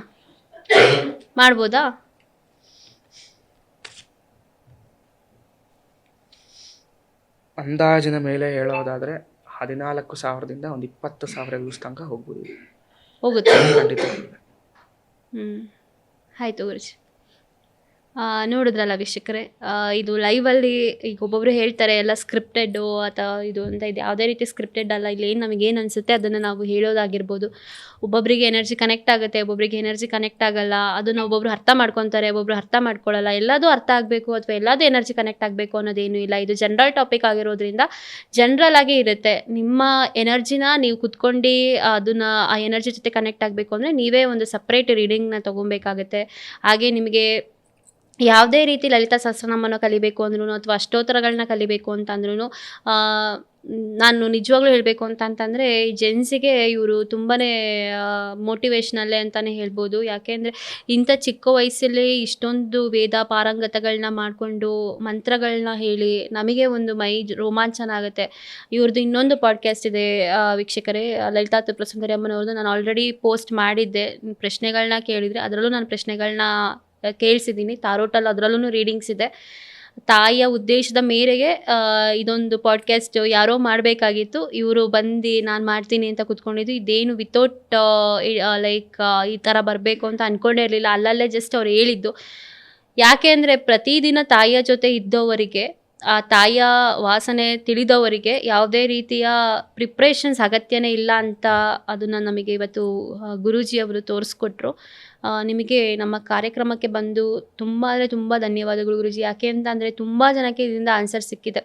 ಅಂದಾಜಿನ ಮೇಲೆ ಹೇಳೋದಾದ್ರೆ 14,000ದಿಂದ ಒಂದು 20,000 ವ್ಯೂಸ್ ತನಕ ಹೋಗುತ್ತೆ. ಖಂಡಿತ. ಆಯಿತು ಗುರುಜಿ. ನೋಡಿದ್ರಲ್ಲ ವೀಕ್ಷಕರೇ, ಇದು ಲೈವಲ್ಲಿ ಈಗ ಒಬ್ಬೊಬ್ಬರು ಹೇಳ್ತಾರೆ ಎಲ್ಲ ಸ್ಕ್ರಿಪ್ಟೆಡ್ಡು ಅಥವಾ ಇದು ಅಂತ. ಇದು ಯಾವುದೇ ರೀತಿ ಸ್ಕ್ರಿಪ್ಟೆಡ್ ಅಲ್ಲ. ಇಲ್ಲಿ ಏನು ನಮಗೇನು ಅನಿಸುತ್ತೆ ಅದನ್ನು ನಾವು ಹೇಳೋದಾಗಿರ್ಬೋದು. ಒಬ್ಬೊಬ್ಬರಿಗೆ ಎನರ್ಜಿ ಕನೆಕ್ಟ್ ಆಗುತ್ತೆ, ಒಬ್ಬೊಬ್ಬರಿಗೆ ಎನರ್ಜಿ ಕನೆಕ್ಟ್ ಆಗಲ್ಲ. ಅದನ್ನು ಒಬ್ಬೊಬ್ರು ಅರ್ಥ ಮಾಡ್ಕೊತಾರೆ, ಒಬ್ಬೊಬ್ರು ಅರ್ಥ ಮಾಡ್ಕೊಳ್ಳಲ್ಲ. ಎಲ್ಲದೂ ಅರ್ಥ ಆಗಬೇಕು ಅಥವಾ ಎಲ್ಲದೂ ಎನರ್ಜಿ ಕನೆಕ್ಟ್ ಆಗಬೇಕು ಅನ್ನೋದೇನೂ ಇಲ್ಲ. ಇದು ಜನರಲ್ ಟಾಪಿಕ್ ಆಗಿರೋದ್ರಿಂದ ಜನರಲ್ ಆಗಿ ಇರುತ್ತೆ. ನಿಮ್ಮ ಎನರ್ಜಿನ ನೀವು ಕುತ್ಕೊಂಡು ಅದನ್ನು ಆ ಎನರ್ಜಿ ಜೊತೆ ಕನೆಕ್ಟ್ ಆಗಬೇಕು ಅಂದರೆ ನೀವೇ ಒಂದು ಸಪ್ರೇಟ್ ರೀಡಿಂಗ್ನ ತೊಗೊಬೇಕಾಗತ್ತೆ. ಹಾಗೆ ನಿಮಗೆ ಯಾವುದೇ ರೀತಿ ಲಲಿತಾ ಸಹಸ್ರನಾಮನ ಕಲಿಬೇಕು ಅಂದ್ರೂ ಅಥವಾ ಅಷ್ಟೋತ್ತರಗಳನ್ನ ಕಲಿಬೇಕು ಅಂತಂದ್ರೂ, ನಾನು ನಿಜವಾಗ್ಲೂ ಹೇಳಬೇಕು ಅಂತಂದರೆ ಈ ಜೆಂಟ್ಸಿಗೆ ಇವರು ತುಂಬಾ ಮೋಟಿವೇಶ್ನಲ್ಲೇ ಅಂತಲೇ ಹೇಳ್ಬೋದು. ಯಾಕೆಂದರೆ ಇಂಥ ಚಿಕ್ಕ ವಯಸ್ಸಲ್ಲಿ ಇಷ್ಟೊಂದು ವೇದ ಪಾರಂಗತಗಳನ್ನ ಮಾಡಿಕೊಂಡು ಮಂತ್ರಗಳನ್ನ ಹೇಳಿ ನಮಗೆ ಒಂದು ಮೈ ರೋಮಾಂಚನ ಆಗುತ್ತೆ. ಇವ್ರದ್ದು ಇನ್ನೊಂದು ಪಾಡ್ಕಾಸ್ಟ್ ಇದೆ ವೀಕ್ಷಕರೇ, ಲಲಿತಾ ತ್ರಿಪುರ ಸುಂದರಿ ಅಮ್ಮನವ್ರದ್ದು. ನಾನು ಆಲ್ರೆಡಿ ಪೋಸ್ಟ್ ಮಾಡಿದ್ದೆ. ಪ್ರಶ್ನೆಗಳನ್ನ ಕೇಳಿದರೆ ಅದರಲ್ಲೂ ನಾನು ಪ್ರಶ್ನೆಗಳನ್ನ ಕೇಳಿಸಿದ್ದೀನಿ. ತಾರೋಟಲ್ಲಿ ಅದರಲ್ಲೂ ರೀಡಿಂಗ್ಸ್ ಇದೆ. ತಾಯಿಯ ಉದ್ದೇಶದ ಮೇರೆಗೆ ಇದೊಂದು ಪಾಡ್ಕಾಸ್ಟ್ ಯಾರೋ ಮಾಡಬೇಕಾಗಿತ್ತು, ಇವರು ಬಂದು ನಾನು ಮಾಡ್ತೀನಿ ಅಂತ ಕೂತ್ಕೊಂಡಿದ್ದು. ಇದೇನು ವಿತೌಟ್ ಲೈಕ್ ಈ ಥರ ಬರಬೇಕು ಅಂತ ಅಂದ್ಕೊಂಡೇ ಇರಲಿಲ್ಲ. ಅಲ್ಲಲ್ಲೇ ಜಸ್ಟ್ ಅವ್ರು ಹೇಳಿದ್ದು. ಯಾಕೆ ಅಂದರೆ ಪ್ರತಿದಿನ ತಾಯಿಯ ಜೊತೆ ಇದ್ದವರಿಗೆ, ಆ ತಾಯಿಯ ವಾಸನೆ ತಿಳಿದವರಿಗೆ ಯಾವುದೇ ರೀತಿಯ ಪ್ರಿಪ್ರೇಷನ್ಸ್ ಅಗತ್ಯನೇ ಇಲ್ಲ ಅಂತ ಅದನ್ನು ನಮಗೆ ಇವತ್ತು ಗುರೂಜಿಯವರು ತೋರಿಸ್ಕೊಟ್ರು. ನಿಮಗೆ ನಮ್ಮ ಕಾರ್ಯಕ್ರಮಕ್ಕೆ ಬಂದು ತುಂಬ ಅಂದರೆ ತುಂಬ ಧನ್ಯವಾದಗಳು ಗುರೂಜಿ. ಯಾಕೆ ಅಂತ ಅಂದರೆ ತುಂಬ ಜನಕ್ಕೆ ಇದರಿಂದ ಆನ್ಸರ್ ಸಿಕ್ಕಿದೆ.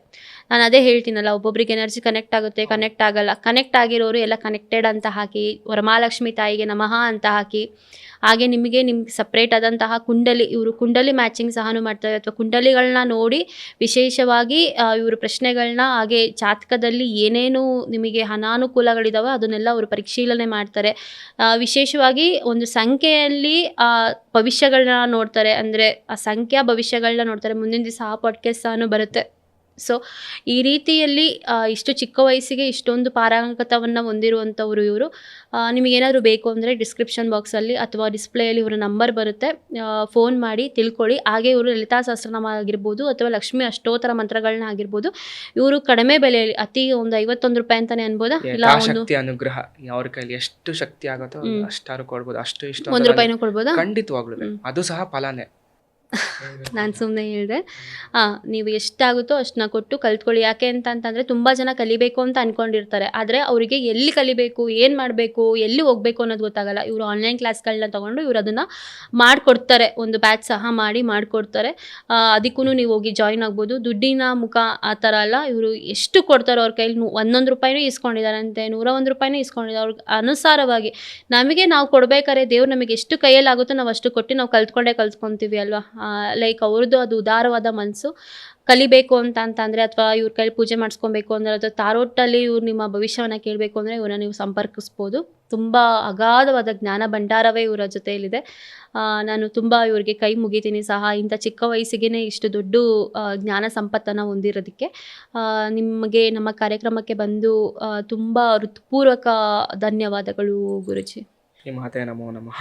ನಾನು ಅದೇ ಹೇಳ್ತೀನಲ್ಲ, ಒಬ್ಬೊಬ್ರಿಗೆ ಎನರ್ಜಿ ಕನೆಕ್ಟ್ ಆಗುತ್ತೆ, ಕನೆಕ್ಟ್ ಆಗಲ್ಲ. ಕನೆಕ್ಟ್ ಆಗಿರೋರು ಎಲ್ಲ ಕನೆಕ್ಟೆಡ್ ಅಂತ ಹಾಕಿ, ವರಮಹಾಲಕ್ಷ್ಮಿ ತಾಯಿಗೆ ನಮಃ ಅಂತ ಹಾಕಿ, ಹಾಗೆ ನಿಮಗೆ ಸಪ್ರೇಟ್ ಆದಂತಹ ಇವರು ಕುಂಡಲಿ ಮ್ಯಾಚಿಂಗ್ ಸಹ ಮಾಡ್ತಾರೆ. ಅಥವಾ ಕುಂಡಲಿಗಳನ್ನ ನೋಡಿ ವಿಶೇಷವಾಗಿ ಇವರು ಪ್ರಶ್ನೆಗಳನ್ನ, ಹಾಗೆ ಜಾತಕದಲ್ಲಿ ಏನೇನು ನಿಮಗೆ ಅನಾನುಕೂಲಗಳಿದಾವೆ ಅದನ್ನೆಲ್ಲ ಅವರು ಪರಿಶೀಲನೆ ಮಾಡ್ತಾರೆ. ವಿಶೇಷವಾಗಿ ಒಂದು ಸಂಖ್ಯೆಯಲ್ಲಿ ಭವಿಷ್ಯಗಳನ್ನ ನೋಡ್ತಾರೆ. ಅಂದರೆ ಆ ಸಂಖ್ಯಾ ಭವಿಷ್ಯಗಳನ್ನ ನೋಡ್ತಾರೆ. ಮುಂದಿನ ದಿವಸ ಆ ಪಾಡ್ಕಾಸ್ಟ್ ಸಹ ಬರುತ್ತೆ. ಸೊ ಈ ರೀತಿಯಲ್ಲಿ ಇಷ್ಟು ಚಿಕ್ಕ ವಯಸ್ಸಿಗೆ ಇಷ್ಟೊಂದು ಪಾರಂಗತವನ್ನು ಹೊಂದಿರುವಂಥವ್ರು ಇವರು. ನಿಮಗೇನಾದರೂ ಬೇಕು ಅಂದರೆ ಡಿಸ್ಕ್ರಿಪ್ಷನ್ ಬಾಕ್ಸಲ್ಲಿ ಅಥವಾ ಡಿಸ್ಪ್ಲೇಯಲ್ಲಿ ಇವರ ನಂಬರ್ ಬರುತ್ತೆ, ಫೋನ್ ಮಾಡಿ ತಿಳ್ಕೊಳ್ಳಿ. ಹಾಗೆ ಇವರು ಲಲಿತಾ ಸಹಸ್ರನಾಮ ಆಗಿರ್ಬೋದು ಅಥವಾ ಲಕ್ಷ್ಮಿ ಅಷ್ಟೋತ್ತರ ಮಂತ್ರಗಳನ್ನ ಆಗಿರ್ಬೋದು, ಇವರು ಕಡಿಮೆ ಬೆಲೆಯಲ್ಲಿ ಅತಿ ಒಂದು 51 ರೂಪಾಯಿ ಅಂತಲೇ ಅನ್ಬೋದಾ, ಇಲ್ಲ ಶಕ್ತಿ ಅನುಗ್ರಹ ಅವ್ರ ಕೈಲಿ ಎಷ್ಟು ಶಕ್ತಿ ಆಗುತ್ತೋ ಅಷ್ಟಾರು ಕೊಡ್ಬೋದು. ಅಷ್ಟು ಇಷ್ಟ 1 ರೂಪಾಯಿನೂ ಕೊಡ್ಬೋದಾ? ಖಂಡಿತವಾಗ್ಲೂ ಅದು ಸಹ ಫಲಾನೇ. ನಾನು ಸುಮ್ಮನೆ ಹೇಳಿದೆ. ನೀವು ಎಷ್ಟಾಗುತ್ತೋ ಅಷ್ಟನ್ನ ಕೊಟ್ಟು ಕಲ್ತ್ಕೊಳ್ಳಿ. ಯಾಕೆ ಅಂತಂದರೆ ತುಂಬ ಜನ ಕಲಿಬೇಕು ಅಂತ ಅಂದ್ಕೊಂಡಿರ್ತಾರೆ, ಆದರೆ ಅವರಿಗೆ ಎಲ್ಲಿ ಕಲಿಬೇಕು, ಏನು ಮಾಡಬೇಕು, ಎಲ್ಲಿ ಹೋಗಬೇಕು ಅನ್ನೋದು ಗೊತ್ತಾಗಲ್ಲ. ಇವರು ಆನ್ಲೈನ್ ಕ್ಲಾಸ್ಗಳನ್ನ ತೊಗೊಂಡು ಇವರು ಅದನ್ನು ಮಾಡಿಕೊಡ್ತಾರೆ. ಒಂದು ಬ್ಯಾಚ್ ಸಹ ಮಾಡಿಕೊಡ್ತಾರೆ. ಅದಕ್ಕೂ ನೀವು ಹೋಗಿ ಜಾಯಿನ್ ಆಗ್ಬೋದು. ದುಡ್ಡಿನ ಮುಖ ಆ ಥರ ಅಲ್ಲ, ಇವರು ಎಷ್ಟು ಕೊಡ್ತಾರೋ ಅವ್ರ ಕೈಲಿ 1 ರೂಪಾಯಿನೂ ಇಸ್ಕೊಂಡಿದ್ದಾರಂತೆ, 101 ರೂಪಾಯಿನೂ ಇಸ್ಕೊಂಡಿದ್ದಾರೆ. ಅವ್ರಿಗೆ ಅನುಸಾರವಾಗಿ ನಮಗೆ ನಾವು ಕೊಡ್ಬೇಕಾದ್ರೆ ದೇವ್ರು ನಮಗೆ ಎಷ್ಟು ಕೈಯಲ್ಲಿ ಆಗುತ್ತೋ ನಾವು ಅಷ್ಟು ಕೊಟ್ಟು ನಾವು ಕಲ್ತ್ಕೊತೀವಿ ಅಲ್ವಾ. ಲೈಕ್ ಅವ್ರದ್ದು ಅದು ಉದಾರವಾದ ಮನಸ್ಸು. ಕಲಿಬೇಕು ಅಂತಂದರೆ ಅಥವಾ ಇವ್ರ ಕೈಲಿ ಪೂಜೆ ಮಾಡಿಸ್ಕೊಬೇಕು ಅಂದರೆ ಅಥವಾ ತಾರೋಟಲ್ಲಿ ಇವ್ರು ನಿಮ್ಮ ಭವಿಷ್ಯವನ್ನು ಕೇಳಬೇಕು ಅಂದರೆ ಇವ್ರನ್ನ ನೀವು ಸಂಪರ್ಕಿಸ್ಬೋದು. ತುಂಬ ಅಗಾಧವಾದ ಜ್ಞಾನ ಭಂಡಾರವೇ ಇವರ ಜೊತೆಯಲ್ಲಿದೆ. ನಾನು ತುಂಬ ಇವ್ರಿಗೆ ಕೈ ಮುಗಿತೀನಿ ಸಹ, ಇಂಥ ಚಿಕ್ಕ ವಯಸ್ಸಿಗೆ ಇಷ್ಟು ದೊಡ್ಡ ಜ್ಞಾನ ಸಂಪತ್ತನ್ನು ಹೊಂದಿರೋದಕ್ಕೆ. ನಿಮಗೆ ನಮ್ಮ ಕಾರ್ಯಕ್ರಮಕ್ಕೆ ಬಂದು ತುಂಬ ಹೃತ್ಪೂರ್ವಕ ಧನ್ಯವಾದಗಳು ಗುರುಜಿ. ಶ್ರೀ ಮಾತೆ ನಮೋ ನಮಃ.